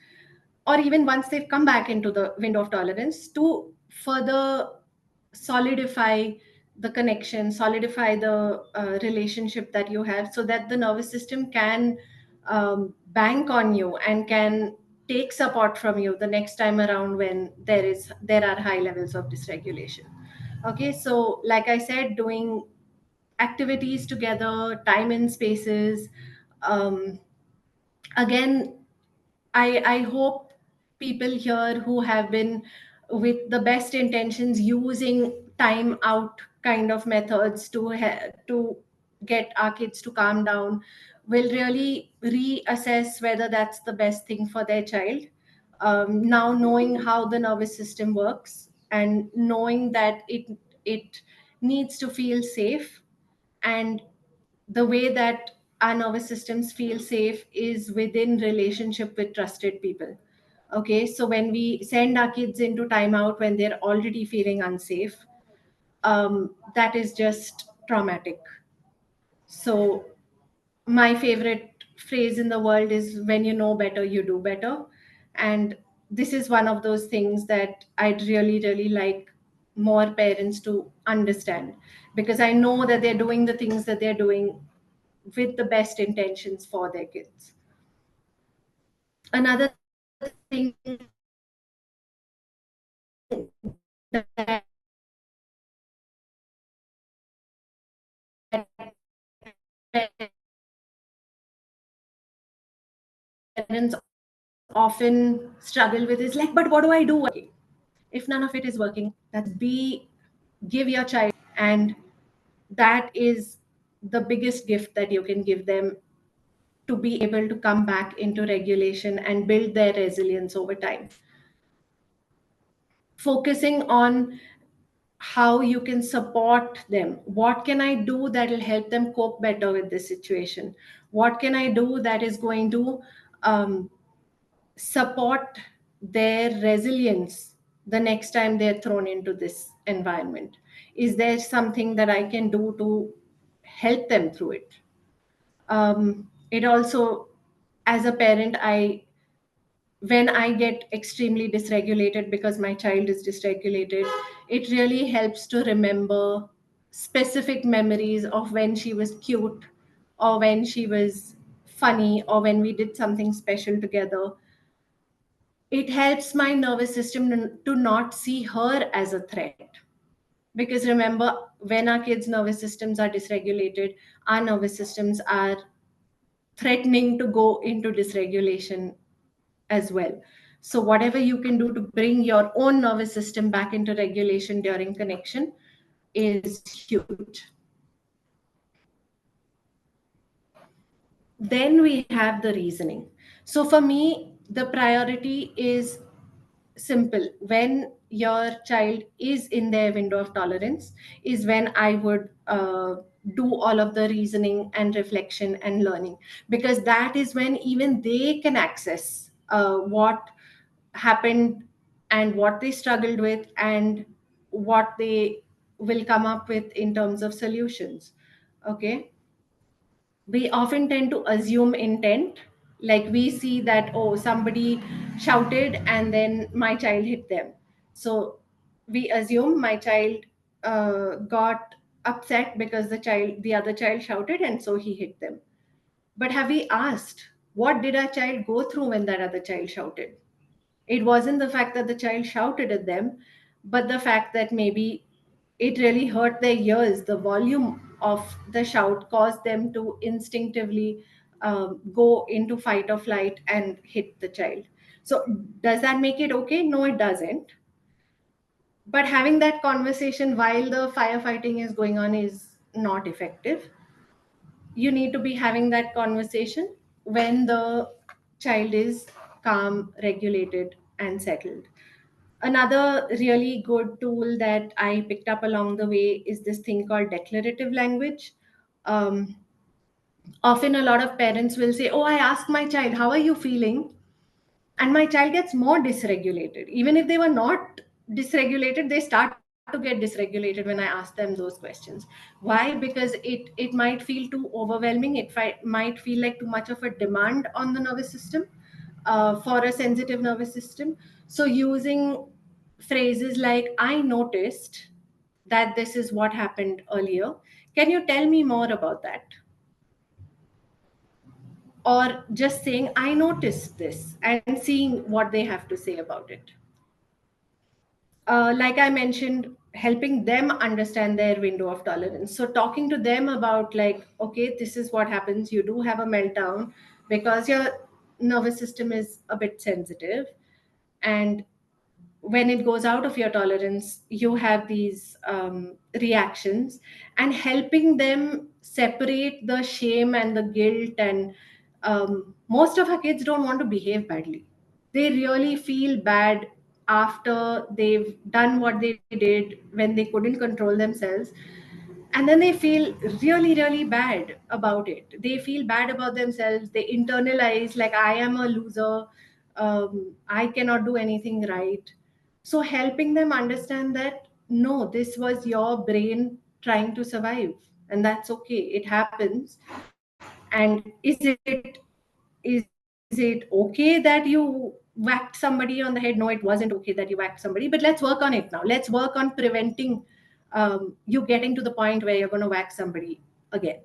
or even once they've come back into the window of tolerance, to further solidify the connection, solidify the relationship that you have, so that the nervous system can bank on you and can take support from you the next time around when there are high levels of dysregulation. Okay, so like I said, doing activities together, time and spaces. um, Again, I hope people here who have been with the best intentions using time out kind of methods to get our kids to calm down will really reassess whether that's the best thing for their child. Now knowing how the nervous system works and knowing that it needs to feel safe, and the way that our nervous systems feel safe is within relationship with trusted people. Okay, so when we send our kids into timeout when they're already feeling unsafe, that is just traumatic. So my favorite phrase in the world is, when you know better you do better. And this is one of those things that I'd really like more parents to understand, because I know that they're doing the things that they're doing with the best intentions for their kids. Another thing that parents often struggle with is like, but what do I do? If none of it is working, that's be give your child, and that is the biggest gift that you can give them, to be able to come back into regulation and build their resilience over time. Focusing on how you can support them. What can I do that will help them cope better with this situation? What can I do that is going to um, support their resilience the next time they're thrown into this environment? Is there something that I can do to help them through it? It also, as a parent, when I get extremely dysregulated because my child is dysregulated, it really helps to remember specific memories of when she was cute, or when she was funny, or when we did something special together. It helps my nervous system to not see her as a threat. Because remember, when our kids' nervous systems are dysregulated, our nervous systems are threatening to go into dysregulation as well. So whatever you can do to bring your own nervous system back into regulation during connection is huge. Then we have the reasoning. So for me, the priority is simple. When your child is in their window of tolerance is when I would do all of the reasoning and reflection and learning, because that is when even they can access what happened and what they struggled with and what they will come up with in terms of solutions. Okay, we often tend to assume intent. Like we see that, oh, somebody shouted and then my child hit them, so we assume my child got upset because the other child shouted and so he hit them. But have we asked, what did our child go through when that other child shouted? It wasn't the fact that the child shouted at them, but the fact that maybe it really hurt their ears. The volume of the shout caused them to instinctively go into fight or flight and hit the child. So, does that make it okay? No, it doesn't. But having that conversation while the firefighting is going on is not effective. You need to be having that conversation when the child is calm, regulated, and settled. Another really good tool that I picked up along the way is this thing called declarative language. Um, Often, a lot of parents will say, "Oh, I asked my child, how are you feeling?" And my child gets more dysregulated. Even if they were not dysregulated, they start to get dysregulated when I ask them those questions. Why? Because it might feel too overwhelming. Might feel like too much of a demand on the nervous system for a sensitive nervous system. So using phrases like, I noticed that this is what happened earlier. Can you tell me more about that? Or just saying, I noticed this, and seeing what they have to say about it. Like I mentioned, helping them understand their window of tolerance. So talking to them about, like, okay, this is what happens. You do have a meltdown because your nervous system is a bit sensitive. And when it goes out of your tolerance, you have these reactions, and helping them separate the shame and the guilt. And most of our kids don't want to behave badly. They really feel bad after they've done what they did when they couldn't control themselves, and then they feel really really bad about it. They feel bad about themselves. They internalize, like, I am a loser, I cannot do anything right. So helping them understand that, no, this was your brain trying to survive, and that's okay, it happens. And is it okay that you whacked somebody on the head? No, it wasn't okay that you whacked somebody, but let's work on it now. Let's work on preventing you getting to the point where you're going to whack somebody again.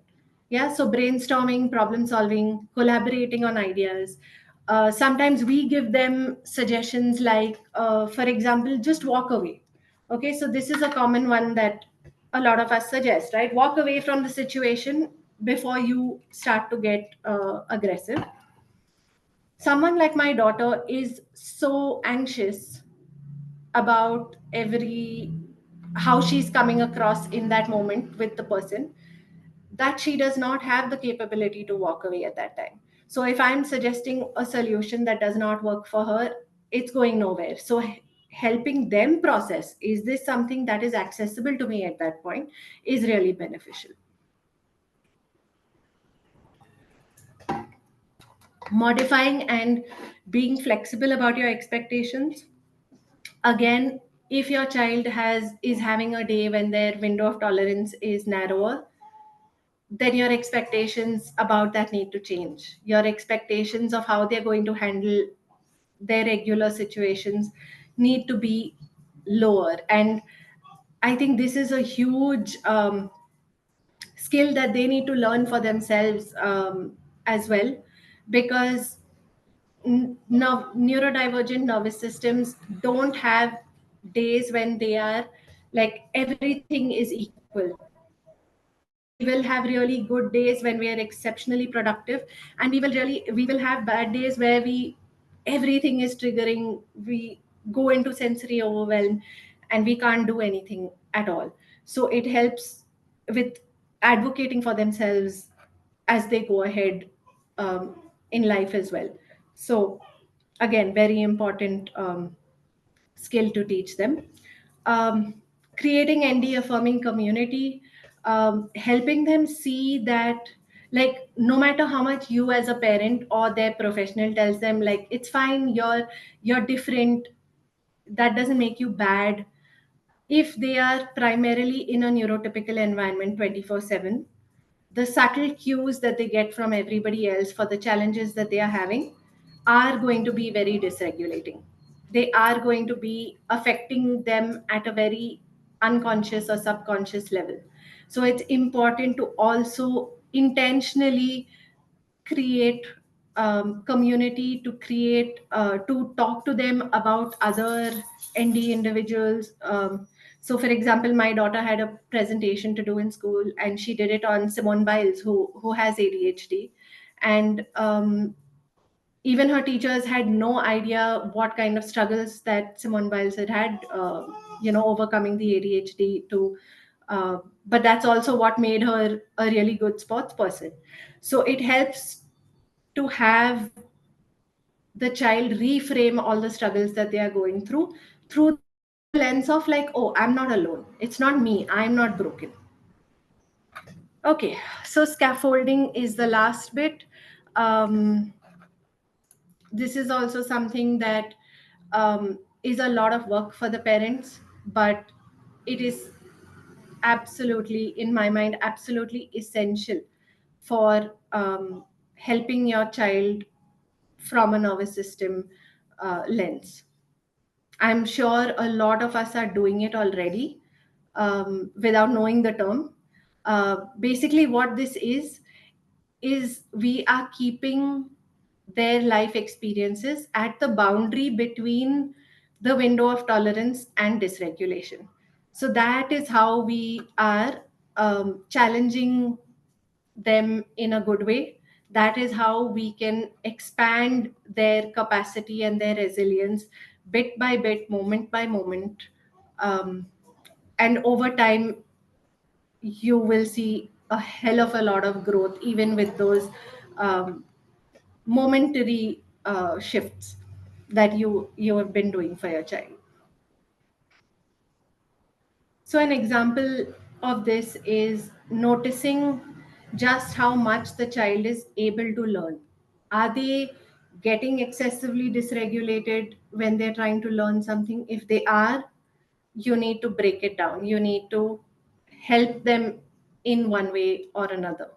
Yeah, so brainstorming, problem solving, collaborating on ideas. Sometimes we give them suggestions like, for example, just walk away. Okay, so this is a common one that a lot of us suggest, right? Walk away from the situation before you start to get aggressive. Someone like my daughter is so anxious about every how she's coming across in that moment with the person, that she does not have the capability to walk away at that time. So if I'm suggesting a solution that does not work for her, it's going nowhere. So helping them process, is this something that is accessible to me at that point, is really beneficial. Modifying and being flexible about your expectations. Again, if your child is having a day when their window of tolerance is narrower, then your expectations about that need to change. Your expectations of how they're going to handle their regular situations need to be lower. And I think this is a huge skill that they need to learn for themselves as well, because neurodivergent nervous systems don't have days when they are like everything is equal. We will have really good days when we are exceptionally productive, and we will have bad days where everything is triggering, we go into sensory overwhelm and we can't do anything at all. So it helps with advocating for themselves as they go ahead in life as well. So again, very important skill to teach them. um, Creating ND affirming community, helping them see that, like, no matter how much you as a parent or their professional tells them, like, it's fine, you're different, that doesn't make you bad. If they are primarily in a neurotypical environment 24/7, the subtle cues that they get from everybody else for the challenges that they are having are going to be very dysregulating. They are going to be affecting them at a very unconscious or subconscious level. So it's important to also intentionally create community, to create to talk to them about other ND individuals. So for example, my daughter had a presentation to do in school, and she did it on Simone Biles, who has ADHD. And even her teachers had no idea what kind of struggles that Simone Biles had overcoming the ADHD to. But that's also what made her a really good sports person. So it helps to have the child reframe all the struggles that they are going through the lens of, like, oh, I'm not alone. It's not me. I'm not broken. Okay, so scaffolding is the last bit. Um, this is also something that is a lot of work for the parents, but it is absolutely, in my mind, absolutely essential for helping your child from a nervous system lens. I'm sure a lot of us are doing it already without knowing the term. Basically, what this is we are keeping their life experiences at the boundary between the window of tolerance and dysregulation. So that is how we are challenging them in a good way. That is how we can expand their capacity and their resilience bit by bit, moment by moment. Um, and over time, you will see a hell of a lot of growth, even with those um, momentary shifts that you have been doing for your child. So an example of this is noticing just how much the child is able to learn. Are they getting excessively dysregulated when they're trying to learn something? If they are, you need to break it down. You need to help them in one way or another.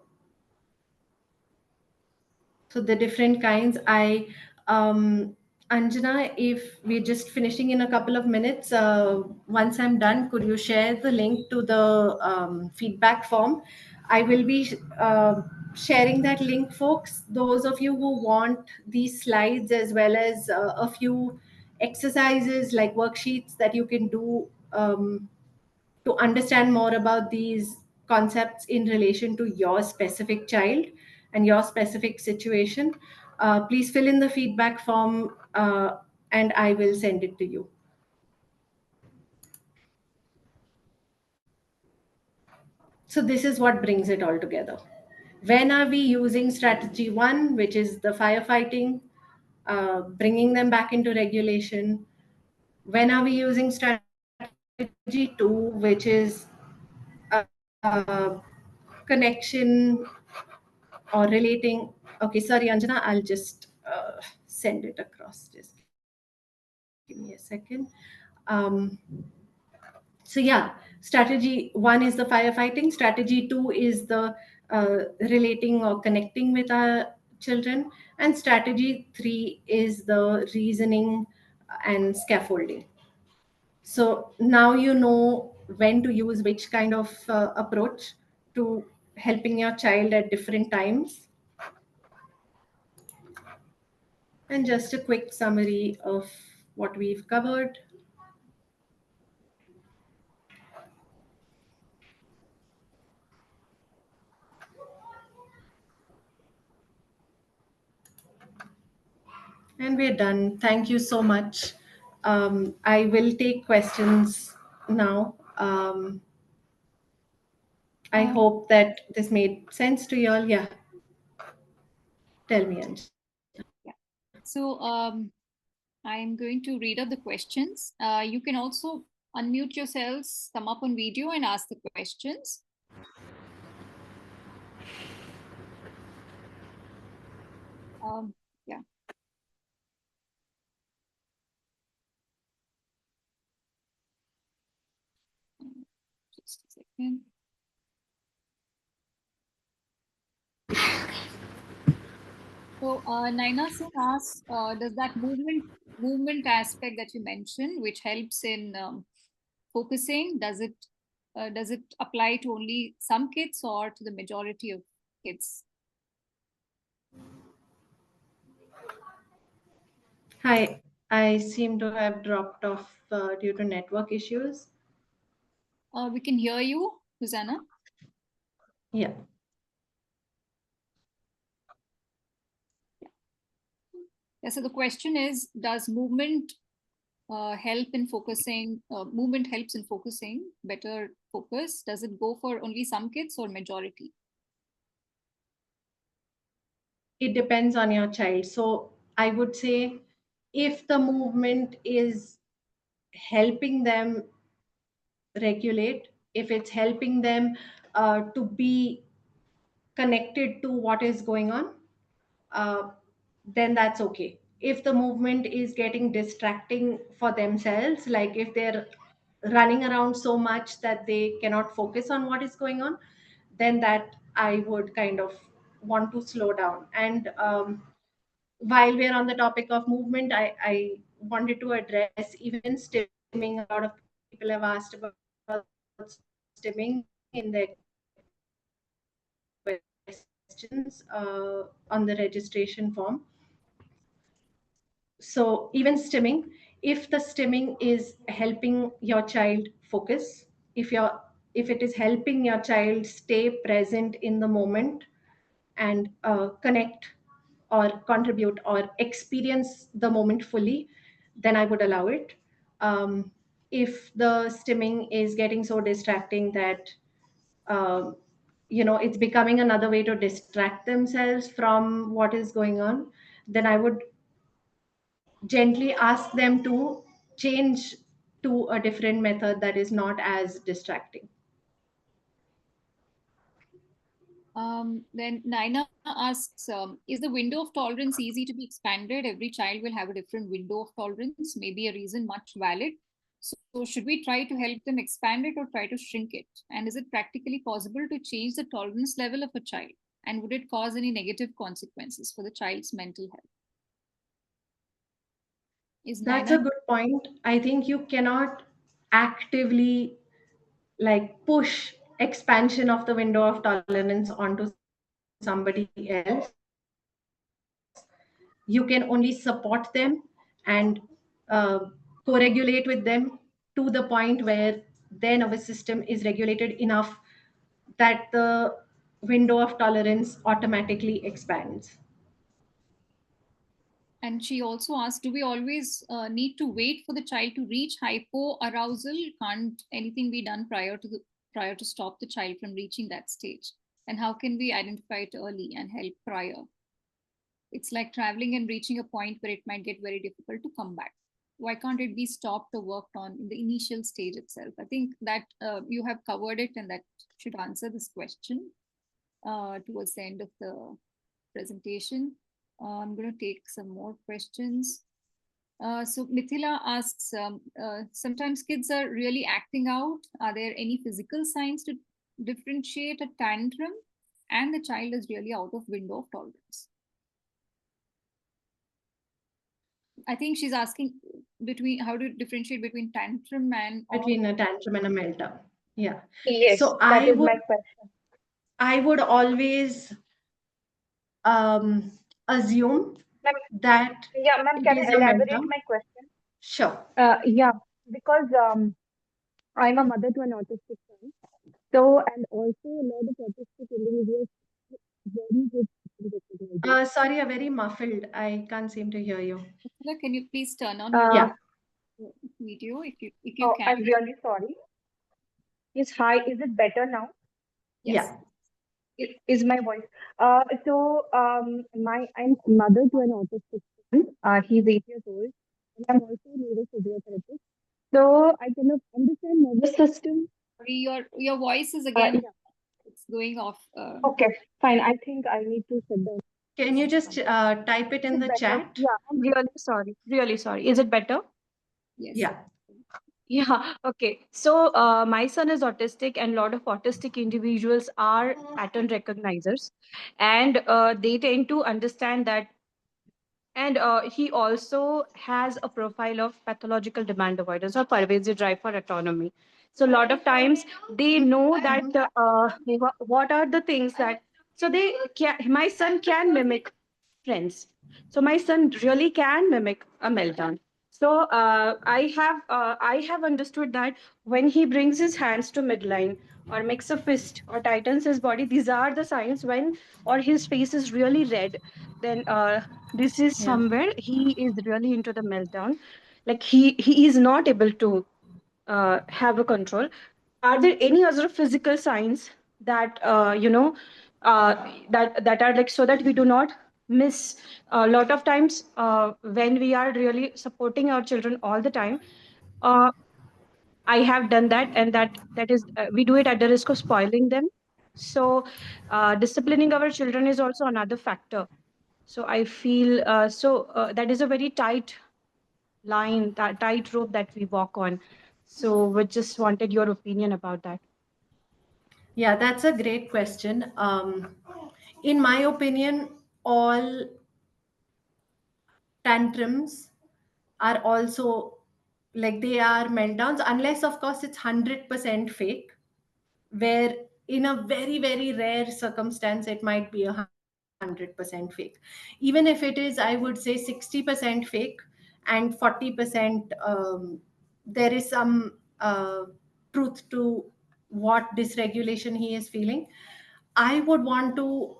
So the different kinds, Anjana, if we're just finishing in a couple of minutes, once I'm done, could you share the link to the feedback form? I will be sharing that link, folks. Those of you who want these slides, as well as a few exercises like worksheets that you can do to understand more about these concepts in relation to your specific child and your specific situation, please fill in the feedback form, and I will send it to you. So this is what brings it all together. When are we using strategy 1, which is the firefighting, bringing them back into regulation? When are we using strategy 2, which is connection or relating? Okay, sorry, Anjana, I'll just send it across. Just give me a second. So yeah, strategy 1 is the firefighting. Strategy 2 is the relating or connecting with our children, and strategy 3 is the reasoning and scaffolding. So now you know when to use which kind of approach to helping your child at different times. And just a quick summary of what we've covered. And we're done. Thank you so much. I will take questions now. I hope that this made sense to you all. Yeah. Tell me, Anj. Yeah. So I'm going to read out the questions. You can also unmute yourselves, come up on video and ask the questions. Yeah. Just a second. So Naina Singh asks, does that movement aspect that you mentioned, which helps in focusing, does it apply to only some kids or to the majority of kids? Hi. I seem to have dropped off due to network issues. We can hear you, Huzannah. Yeah. Yeah, so the question is, does movement help in focusing? Movement helps in focusing, better focus. Does it go for only some kids or majority? It depends on your child. So I would say if the movement is helping them regulate, if it's helping them to be connected to what is going on, uh, then that's okay. If the movement is getting distracting for themselves, like if they're running around so much that they cannot focus on what is going on, then that I would kind of want to slow down. And while we're on the topic of movement, I wanted to address even stimming. A lot of people have asked about stimming in their questions on the registration form. So even stimming, if the stimming is helping your child focus, if it is helping your child stay present in the moment and connect or contribute or experience the moment fully, then I would allow it. If the stimming is getting so distracting that um, it's becoming another way to distract themselves from what is going on, then I would gently ask them to change to a different method that is not as distracting. Then Naina asks, is the window of tolerance easy to be expanded? Every child will have a different window of tolerance, maybe a reason much valid. So should we try to help them expand it or try to shrink it? And is it practically possible to change the tolerance level of a child? And would it cause any negative consequences for the child's mental health? Is That's Naina? a good point. I think you cannot actively like push expansion of the window of tolerance onto somebody else. You can only support them and co-regulate with them to the point where their nervous system is regulated enough that the window of tolerance automatically expands. And she also asked, do we always need to wait for the child to reach hypoarousal? Can't anything be done prior to stop the child from reaching that stage? And how can we identify it early and help prior? It's like traveling and reaching a point where it might get very difficult to come back. Why can't it be stopped or worked on in the initial stage itself? I think that you have covered it, and that should answer this question towards the end of the presentation. I'm going to take some more questions. So Mithila asks, sometimes kids are really acting out. Are there any physical signs to differentiate a tantrum and the child is really out of window of tolerance? I think she's asking between how to differentiate between tantrum and Between a tantrum and a meltdown. Yeah. Yes, So that is my question. I would always assume Ma'am, that yeah, ma'am, it can is I a elaborate meltdown. my question? Sure. Yeah, because I'm a mother to an autistic son. So, and also a lot of autistic individuals very good Sorry, you're very muffled. I can't seem to hear you. Huzannah, can you please turn on Yeah. your video if you can? I'm really sorry. Yes, hi. Is it better now? Yes. Yeah. Is my voice? I'm mother to an autistic son. He's 8 years old, and I'm also a neurophysiotherapist. So I kind of understand nervous system. Sorry, your voice is again Yeah. it's going off. Okay, fine. I think I need to sit down. Can you just type it Is in it the better? chat? Yeah, I'm really sorry. Really sorry. Is it better? Yes. Yeah. Yeah, okay. So my son is autistic, and a lot of autistic individuals are pattern recognizers, and they tend to understand that. And he also has a profile of pathological demand avoidance or pervasive drive for autonomy. So a lot of times they know that what are the things that so they can, my son can mimic friends. So my son really can mimic a meltdown. So I have understood that when he brings his hands to midline or makes a fist or tightens his body, these are the signs when or his face is really red. Then this is Yeah. somewhere he is really into the meltdown. Like he is not able to have a control. Are there any other physical signs that that are like so that we do not miss a lot of times when we are really supporting our children all the time? uh, I have done that, and that is we do it at the risk of spoiling them. So disciplining our children is also another factor. So I feel that is a very tight line, that tight rope that we walk on. So we just wanted your opinion about that. Yeah, that's a great question. In my opinion, all tantrums are also like they are meltdowns, unless, of course, it's 100% fake, where in a very, very rare circumstance, it might be 100% fake. Even if it is, I would say 60% fake and 40%, there is some truth to what dysregulation he is feeling. I would want to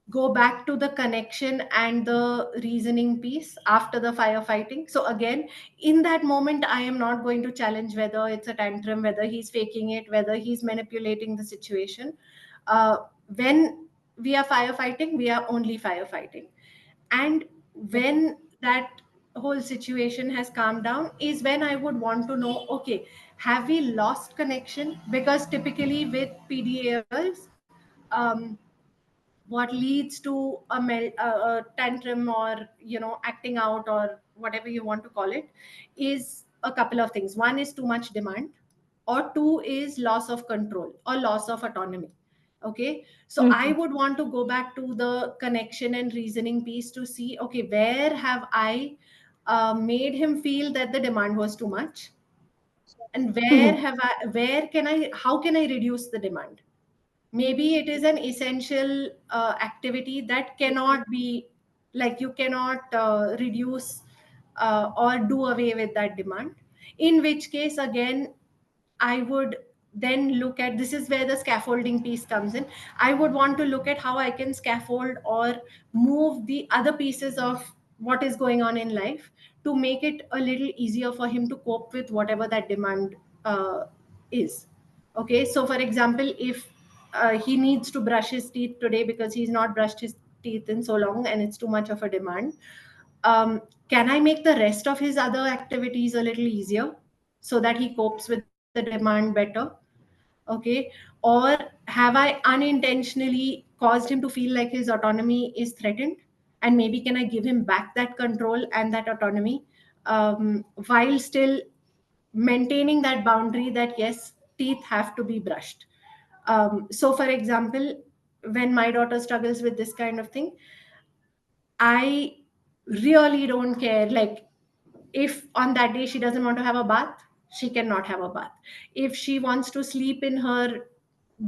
go back to the connection and the reasoning piece after the firefighting. So again, in that moment, I am not going to challenge whether it's a tantrum, whether he's faking it, whether he's manipulating the situation. When we are firefighting, we are only firefighting. And when that whole situation has calmed down is when I would want to know, okay, have we lost connection? Because typically with PDAs, what leads to a tantrum, or acting out, or whatever you want to call it, is a couple of things. One is too much demand, or two is loss of control or loss of autonomy. Okay, so I Mhm. would want to go back to the connection and reasoning piece to see, okay, where have I made him feel that the demand was too much, and Mhm. where can I how can I reduce the demand? Maybe it is an essential activity that cannot be, like, you cannot reduce or do away with that demand, in which case again I would then look at, this is where the scaffolding piece comes in. I would want to look at how I can scaffold or move the other pieces of what is going on in life to make it a little easier for him to cope with whatever that demand is. Okay, so for example, if he needs to brush his teeth today because he's not brushed his teeth in so long and it's too much of a demand, can I make the rest of his other activities a little easier so that he copes with the demand better? Okay, or have I unintentionally caused him to feel like his autonomy is threatened, and maybe can I give him back that control and that autonomy, while still maintaining that boundary that yes, teeth have to be brushed. So for example, when my daughter struggles with this kind of thing, I really don't care. Like, if on that day she doesn't want to have a bath, she cannot have a bath. If she wants to sleep in her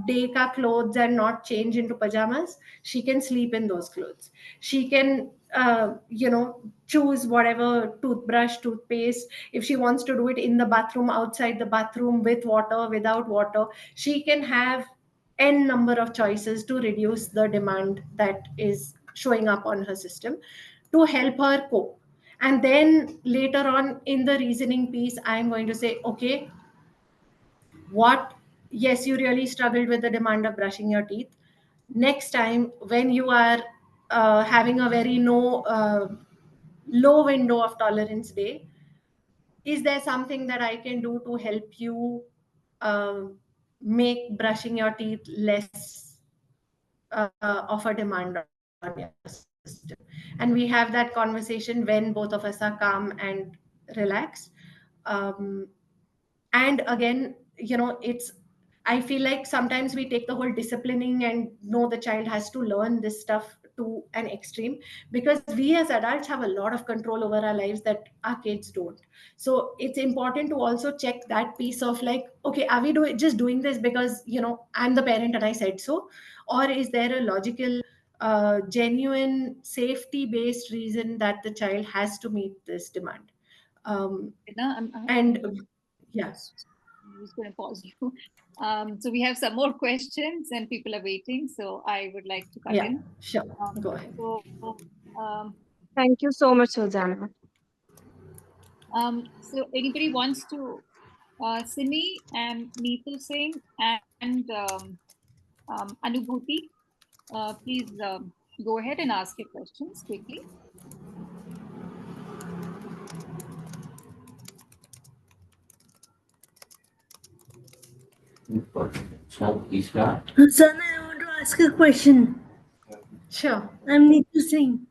day ka clothes and not change into pajamas, she can sleep in those clothes. She can choose whatever toothbrush, toothpaste. If she wants to do it in the bathroom, outside the bathroom, with water, without water, she can have n number of choices to reduce the demand that is showing up on her system to help her cope. And then later on in the reasoning piece, I'm going to say, okay, what, yes, you really struggled with the demand of brushing your teeth. Next time when you are having a very low window of tolerance day, is there something that I can do to help you make brushing your teeth less of a demand on your system? And we have that conversation when both of us are calm and relaxed. um, and again, it's, I feel like sometimes we take the whole disciplining and no, the child has to learn this stuff to an extreme, because we as adults have a lot of control over our lives that our kids don't. So it's important to also check that piece of like, okay, are we just doing this because I'm the parent and I said so, or is there a logical genuine safety based reason that the child has to meet this demand? And yeah. I'm just going to pause you. So we have some more questions and people are waiting. So I would like to cut Yeah, in. sure. Go ahead. So, Thank you so much, Huzannah. so anybody wants to, Simi and Neetu Singh and Anubhuti, please go ahead and ask your questions quickly. Huzannah, I want to ask a question. Sure. I'm Neetu Singh.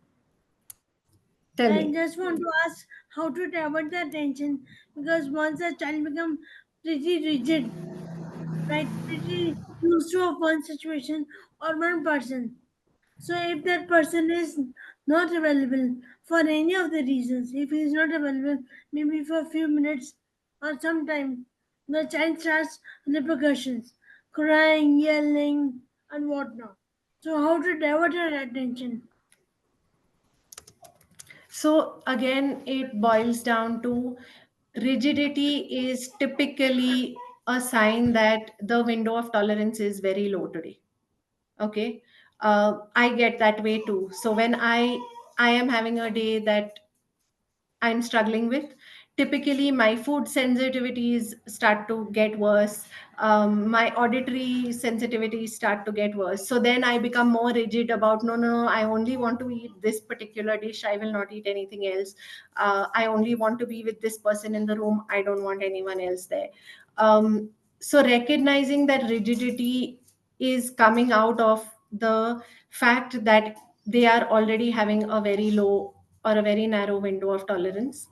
Tell I me. just want to ask how to divert the attention, because once a child becomes pretty rigid, right, pretty used to of one situation or one person. So if that person is not available for any of the reasons, if he is not available maybe for a few minutes or some time, the child starts repercussions, crying, yelling, and whatnot. So how to divert her attention? So again, it boils down to rigidity is typically a sign that the window of tolerance is very low today. Okay. I get that way too. So when I am having a day that I'm struggling with. Typically, my food sensitivities start to get worse. My auditory sensitivities start to get worse. So then I become more rigid about no, no, no, I only want to eat this particular dish. I will not eat anything else. I only want to be with this person in the room. I don't want anyone else there. So recognizing that rigidity is coming out of the fact that they are already having a very low or a very narrow window of tolerance.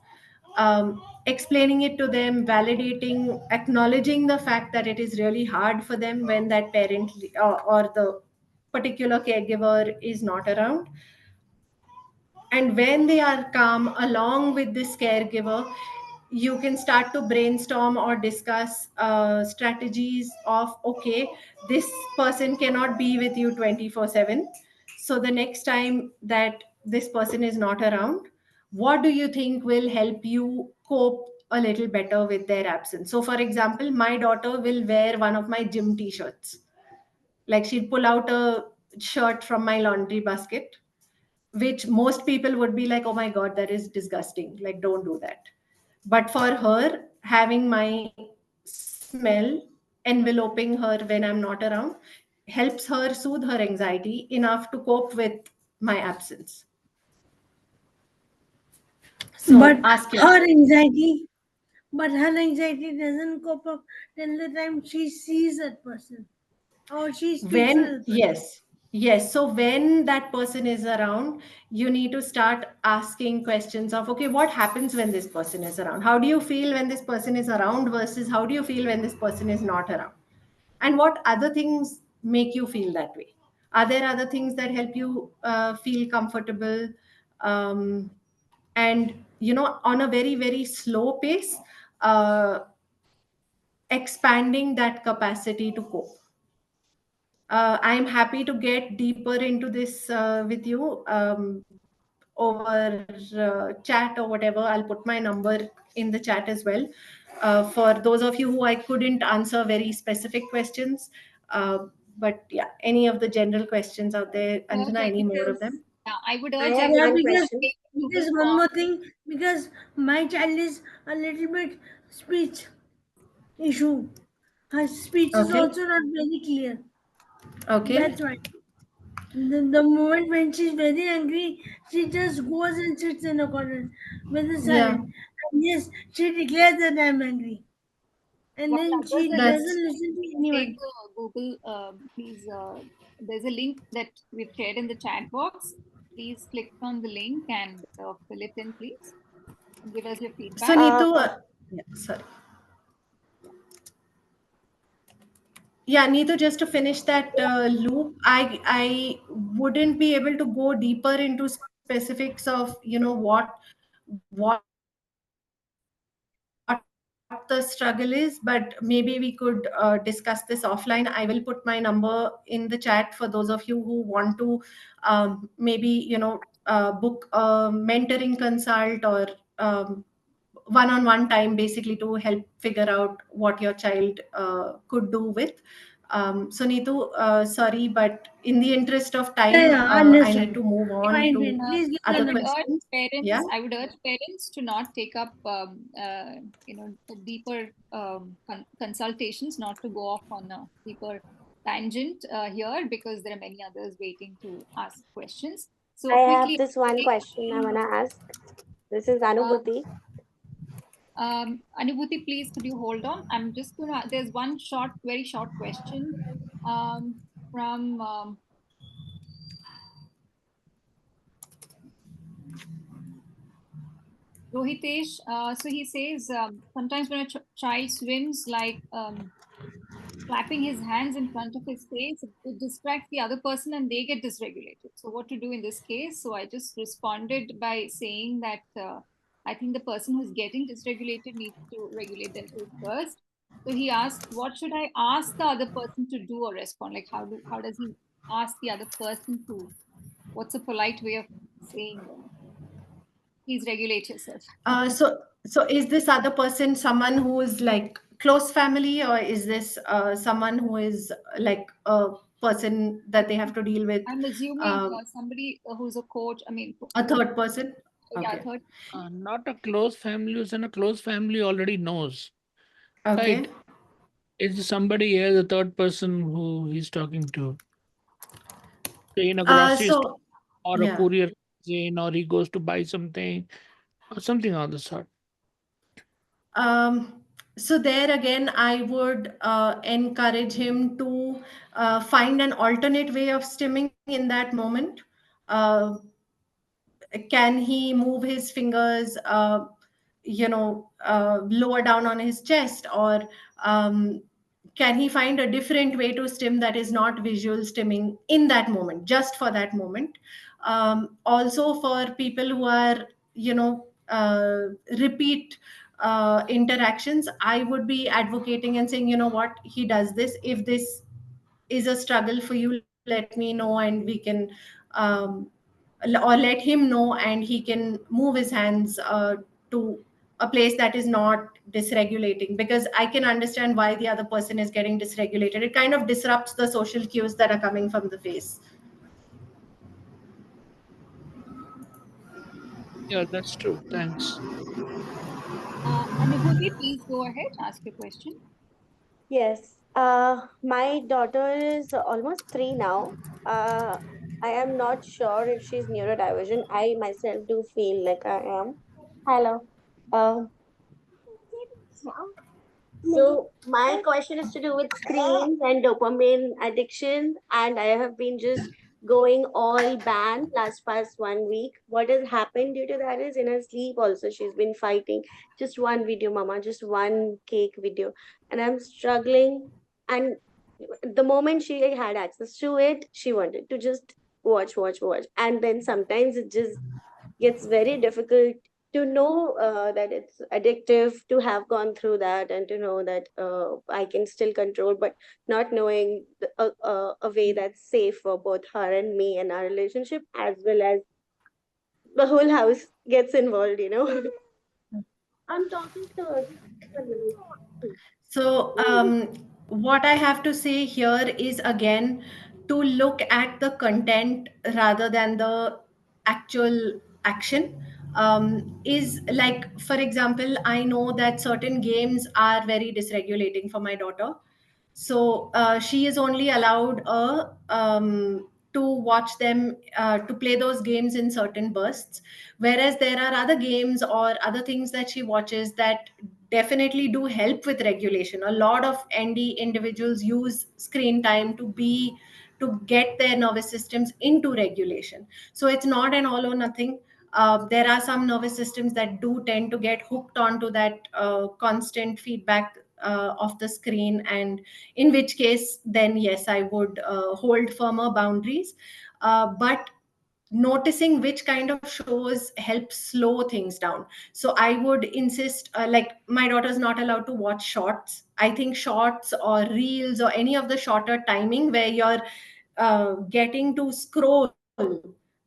Explaining it to them, validating, acknowledging the fact that it is really hard for them when that parent or the particular caregiver is not around. And when they are calm along with this caregiver, you can start to brainstorm or discuss strategies of, okay, this person cannot be with you 24/7. So the next time that this person is not around, what do you think will help you cope a little better with their absence? So for example, my daughter will wear one of my gym t-shirts. Like she'd pull out a shirt from my laundry basket, which most people would be like, oh my God, that is disgusting. Like, don't do that. But for her, having my smell enveloping her when I'm not around helps her soothe her anxiety enough to cope with my absence. So But ask her yourself. anxiety, but her anxiety doesn't cope up till the time she sees that person or she speaks to When, that person. yes, so when that person is around, you need to start asking questions of, okay, what happens when this person is around? How do you feel when this person is around versus how do you feel when this person is not around? And what other things make you feel that way? Are there other things that help you feel comfortable? And on a very very slow pace, uh, expanding that capacity to cope. I'm happy to get deeper into this with you over chat or whatever. I'll put my number in the chat as well. For those of you who I couldn't answer very specific questions, But yeah, any of the general questions out there, Anjana, Perfect, any more of because them? I would I urge have Yeah, everyone one because to question. take Google there's one Form. more thing, because my child is a little bit speech issue. Her speech is Okay. also not very clear. Okay. That's why. The moment when she's very angry, she just goes and sits in a corner with a Yeah, silent. And yes, she declares that I'm angry. And While then others she are that's doesn't listening, listen to please take anyone. the Google, please, there's a link that we've shared in the chat box. Please click on the link and fill it in, please, and give us your so feedback. Neetu. Uh, Yeah, sorry. Yeah, Neetu, just to finish that loop, I wouldn't be able to go deeper into specifics of what the struggle is, but maybe we could discuss this offline. I will put my number in the chat for those of you who want to maybe book a mentoring consult or one-on-one time, basically, to help figure out what your child could do with. So Neetu, sorry, but in the interest of Yeah, time, yeah, I need understand. to move on Fine, to fine. Please give I your other would number. urge questions. Yeah. parents. I would urge parents to not take up, deeper consultations, not to go off on a deeper tangent here, because there are many others waiting to ask questions. I So have quickly, this one question I wanna ask. This is uh, Anubhuti. Anubhuti, please could you hold on? I'm just gonna. There's one short, very short question from Rohitesh. So he says, sometimes when a child swims, like clapping his hands in front of his face, it distracts the other person and they get dysregulated. So what to do in this case? So I just responded by saying that I think the person who's getting dysregulated needs to regulate themselves first. So he asked, what should I ask the other person to do or respond? Like how does he ask the other person to? What's a polite way of saying, please regulate yourself? So is this other person someone who is like close family, or is this someone who is like a person that they have to deal with, I'm assuming uh, somebody who's a coach. I mean, a who's third person? yeah, Okay. third. Not a close family, and a close family already knows, Okay. right? It's somebody else, a third person who he's talking to, say in a grocery store So or a yeah. courier comes in, or he goes to buy something or something of the sort. So there again, I would encourage him to find an alternate way of stimming in that moment. Uh, can he move his fingers lower down on his chest, or um, can he find a different way to stim that is not visual stimming in that moment, just for that moment? Also, for people who are repeat interactions, I would be advocating and saying, you know what, he does this. If this is a struggle for you, let me know and we can um, or let him know and he can move his hands to a place that is not dysregulating, because I can understand why the other person is getting dysregulated. It kind of disrupts the social cues that are coming from the face. Yeah, that's true. Thanks. Anubhuti, please go ahead, ask your question. Yes. My daughter is almost 3 now. Uh, I am not sure if she's neurodivergent. I myself do feel like I am. Hello. Um, So my question is to do with screens and dopamine addiction, and I have been just going all ban last past 1 week. What has happened due to that is in her sleep also she's been fighting. Just one video, mama, just one cake video, and I'm struggling. And the moment she had access to it, she wanted to just watch, watch, watch, and then sometimes it just gets very difficult to know that it's addictive, to have gone through that and to know that I can still control, but not knowing a way that's safe for both her and me and our relationship, as well as the whole house gets involved, you know. I'm talking to her. So what I have to say here is again to look at the content rather than the actual action. Is like, for example, I know that certain games are very dysregulating for my daughter. So she is only allowed to watch them, to play those games in certain bursts, whereas there are other games or other things that she watches that definitely do help with regulation. A lot of ND individuals use screen time to get their nervous systems into regulation. So it's not an all or nothing. There are some nervous systems that do tend to get hooked onto that constant feedback of the screen, and in which case then yes, I would hold firmer boundaries. But noticing which kind of shows help slow things down. So I would insist, like my daughter's not allowed to watch shorts. I think shorts or reels or any of the shorter timing where you're getting to scroll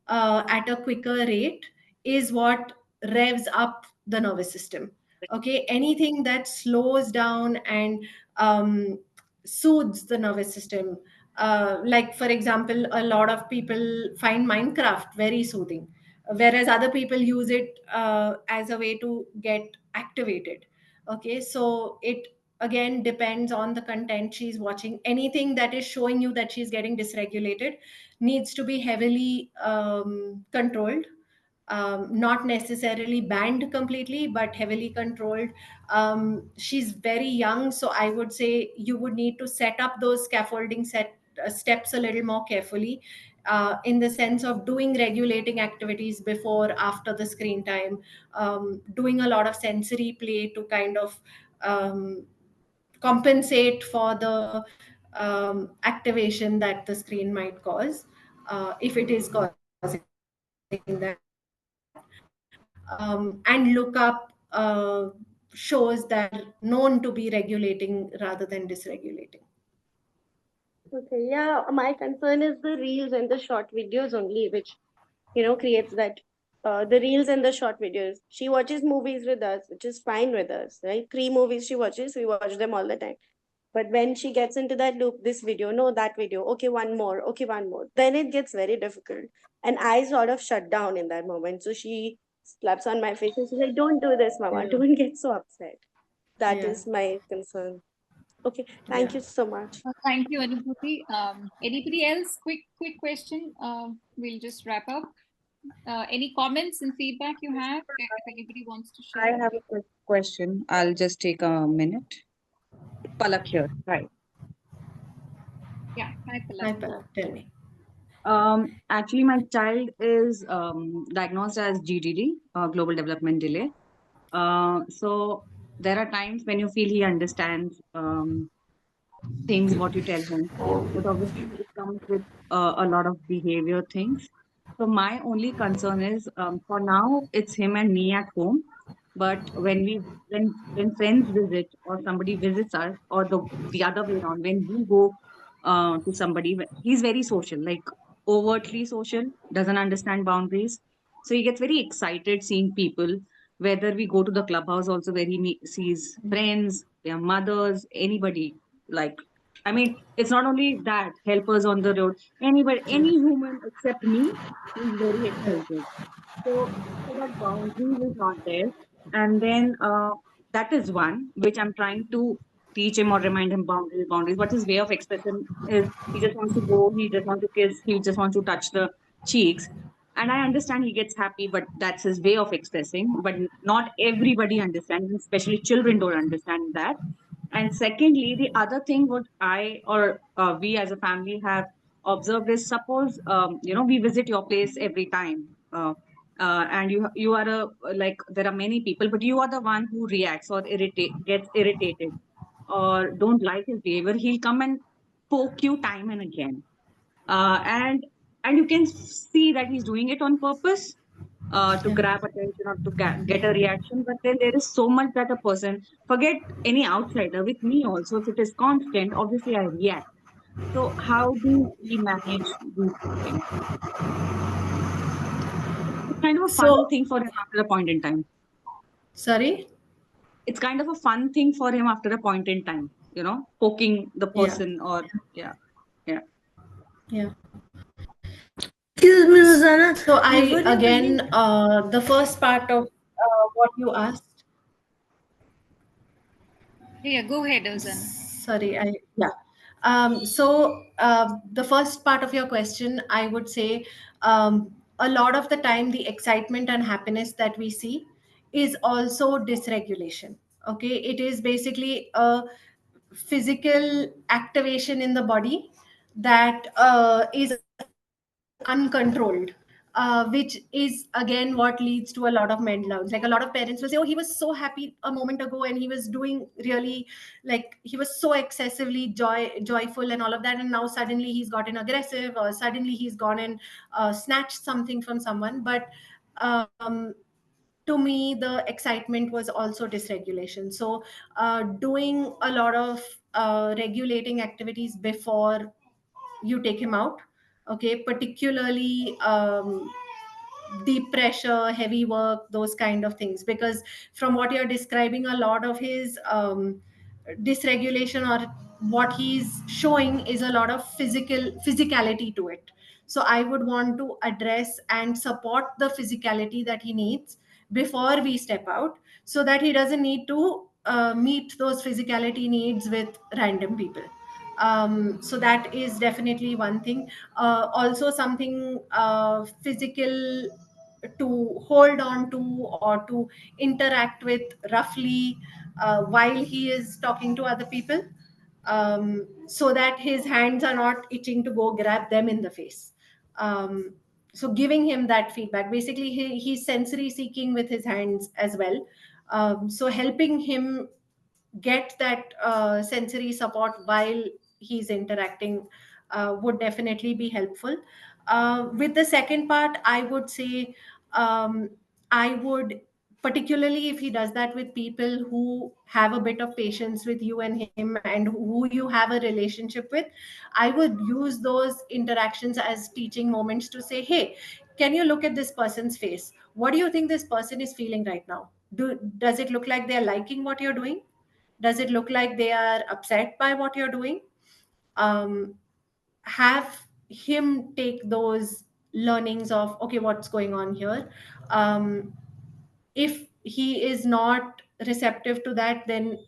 at a quicker rate is what revs up the nervous system. Okay, anything that slows down and soothes the nervous system, like for example, a lot of people find Minecraft very soothing, whereas other people use it as a way to get activated. Okay, so it again depends on the content she's watching. Anything that is showing you that she's getting dysregulated needs to be heavily controlled, not necessarily banned completely, but heavily controlled. She's very young, so I would say you would need to set up those scaffolding steps a little more carefully, in the sense of doing regulating activities before, after the screen time, doing a lot of sensory play to kind of compensate for the activation that the screen might cause, if it is causing that, and look up shows that are known to be regulating rather than dysregulating. Okay, yeah, my concern is the reels and the short videos only, which creates that. The reels and the short videos. She watches movies with us, which is fine with us, right? 3 movies she watches, we watch them all the time. But when she gets into that loop, this video, no, that video, okay, one more, okay, one more, then it gets very difficult. And I sort of shut down in that moment. So she slaps on my face and she's like, don't do this, mama. Yeah, Don't get so upset. That yeah, is my concern. Okay, thank yeah. you so much. Thank you, Anubhuti. Anybody else? Quick question. We'll just wrap up. Any comments and feedback you have, if anybody wants to I share? have a quick question. I'll just take a minute. Palak here. Right. Yeah, hi, Hi, Palak. Palak, tell me. Actually, my child is diagnosed as GDD, global development delay. So there are times when you feel he understands things what you tell him, but obviously it comes with a lot of behavior things. So my only concern is, for now it's him and me at home, but when friends visit or somebody visits us, or the other way around, when we go to somebody, he's very social, like overtly social, doesn't understand boundaries. So he gets very excited seeing people, whether we go to the clubhouse also, where he sees friends, their mothers, anybody. Like, I mean, it's not only that, helpers on the road, anybody, any human except me, he's very excited. So that boundaries is not there. And then that is one which I'm trying to teach him or remind him, boundaries, boundaries. But his way of expression is, he just wants to go, he just wants to kiss, he just wants to touch the cheeks. And I understand he gets happy, but that's his way of expressing. But not everybody understands, and especially children don't understand that. And secondly, the other thing what I or we as a family have observed is, suppose we visit your place every time, and you are a, like, there are many people, but you are the one who reacts or gets irritated or don't like his behavior. He'll come and poke you time and again, and you can see that he's doing it on purpose, to Yeah. grab attention or to get a reaction. But then there is so much that a person, forget any outsider, with me also, if it is constant, obviously I react. So how do we manage these things? It's kind of a fun So, thing for him after a point in time. sorry. It's kind of a fun thing for him after a point in time. poking the Yeah. person, or yeah. Yeah. Excuse me, Huzannah. So I Before you again, begin, the first part of what you asked. Yeah, go ahead, Ozan. Sorry, yeah. So the first part of your question, I would say, a lot of the time, the excitement and happiness that we see is also dysregulation. Okay, it is basically a physical activation in the body that is uncontrolled, which is again what leads to a lot of meltdowns. Like a lot of parents will say, "Oh, he was so happy a moment ago, and he was doing really like he was so excessively joyful and all of that, and now suddenly he's gotten aggressive, or suddenly he's gone and snatched something from someone." But um, to me, the excitement was also dysregulation. So doing a lot of regulating activities before you take him out, okay, particularly deep pressure, heavy work, those kind of things, because from what you're describing, a lot of his dysregulation, or what he's showing, is a lot of physicality to it. So I would want to address and support the physicality that he needs before we step out, so that he doesn't need to meet those physicality needs with random people. So that is definitely one thing. Also something physical to hold on to, or to interact with roughly while he is talking to other people, so that his hands are not itching to go grab them in the face. So giving him that feedback, basically he's sensory seeking with his hands as well. So helping him get that sensory support while he's interacting would definitely be helpful. With the second part, I would say, um, I would, particularly if he does that with people who have a bit of patience with you and him, and who you have a relationship with, I would use those interactions as teaching moments to say, hey, can you look at this person's face? What do you think this person is feeling right now? Does it look like they're liking what you're doing? Does it look like they are upset by what you're doing? um, have him take those learnings of, okay, what's going on here. If he is not receptive to that, then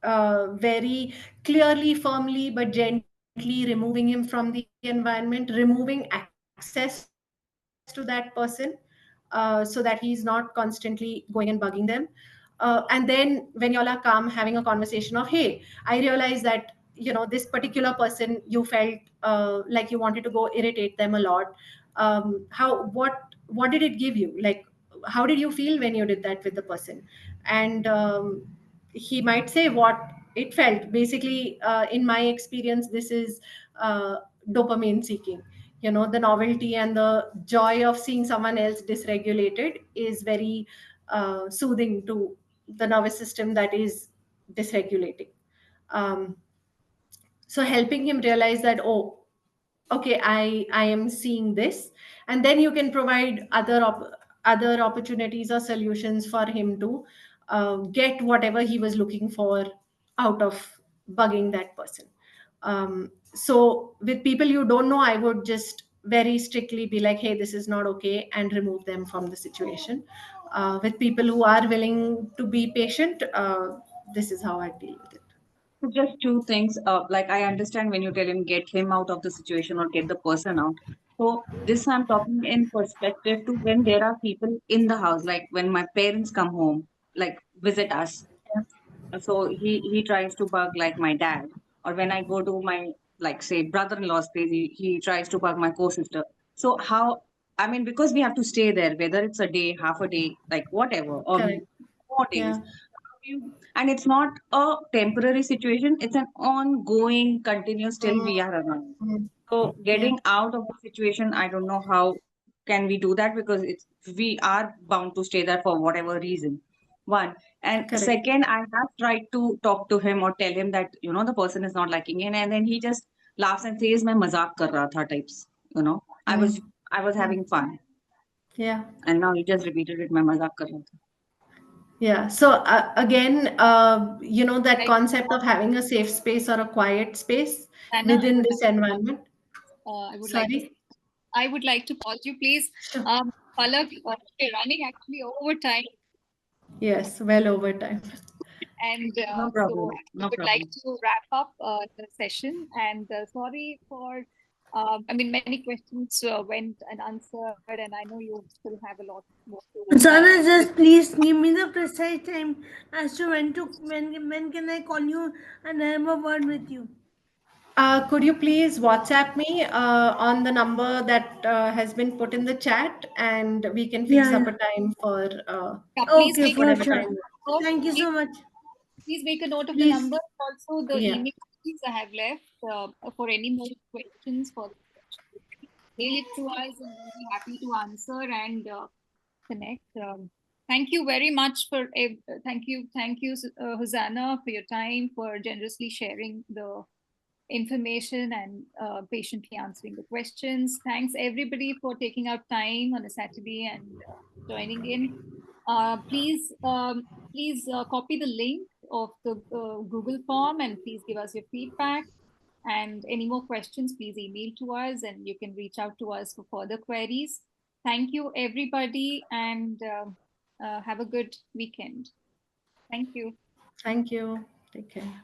very clearly, firmly, but gently removing him from the environment, removing access to that person, so that he's not constantly going and bugging them. And then when y'all are calm, having a conversation of, hey, I realize that, this particular person, you felt like you wanted to go irritate them a lot. What did it give you? Like, how did you feel when you did that with the person? And he might say what it felt. Basically, in my experience, this is dopamine seeking. The novelty and the joy of seeing someone else dysregulated is very soothing to the nervous system that is dysregulating. um, so helping him realize that, oh, okay, I am seeing this. And then you can provide other opportunities or solutions for him to get whatever he was looking for out of bugging that person. So with people you don't know, I would just very strictly be like, hey, this is not okay, and remove them from the situation. With people who are willing to be patient, this is how I deal with it. So just two things. Like I understand when you tell him get him out of the situation or get the person out. So this I'm talking in perspective to when there are people in the house, like when my parents come home, like visit us. So he tries to bug like my dad, or when I go to my, like, say, brother-in-law's place, he tries to bug my co-sister. So how, I mean, because we have to stay there, whether it's a day, half a day, like whatever, or Correct. more days. Yeah. And it's not a temporary situation, it's an ongoing continuous till Mhm. we are around. Mhm. So Yeah. getting out of the situation, I don't know how can we do that, because it's, we are bound to stay there for whatever reason. One. And Correct. second, I have tried to talk to him or tell him that, the person is not liking it. And then he just laughs and says, "मैं मजाक कर रहा था" types. I Mm. was I was having fun. Yeah. And now he just repeated it, "मैं मजाक कर रहा था." Yeah. So again, that I, concept of having a safe space or a quiet space Anna, within this environment. I would like to Sorry. I would like to pause you, please. Sure. Palak, we're running actually over time, Yes, well over time. and No so problem. I No would like problem. to wrap up the session. And sorry for, I mean, many questions went unanswered, and I know you still have a lot more to. Sana, just please give me the precise time as to when can I call you and have a word with you. Could you please WhatsApp me on the number that has been put in the chat, and we can fix Yeah, up yeah. a time for Yeah, please Okay, make a for whatever sure. time. Thank you please, so much. please make a note of the Please. number. Also, the Yeah. email please I have left for any more questions for mail it to us, and we'll be happy to answer and connect. Thank you very much for thank you, Huzannah, for your time, for generously sharing the information and patiently answering the questions. Thanks everybody for taking out time on a Saturday and joining in. Please copy the link of the Google form and please give us your feedback. And any more questions, please email to us and you can reach out to us for further queries. Thank you, everybody, and have a good weekend. Thank you. Thank you. Take care.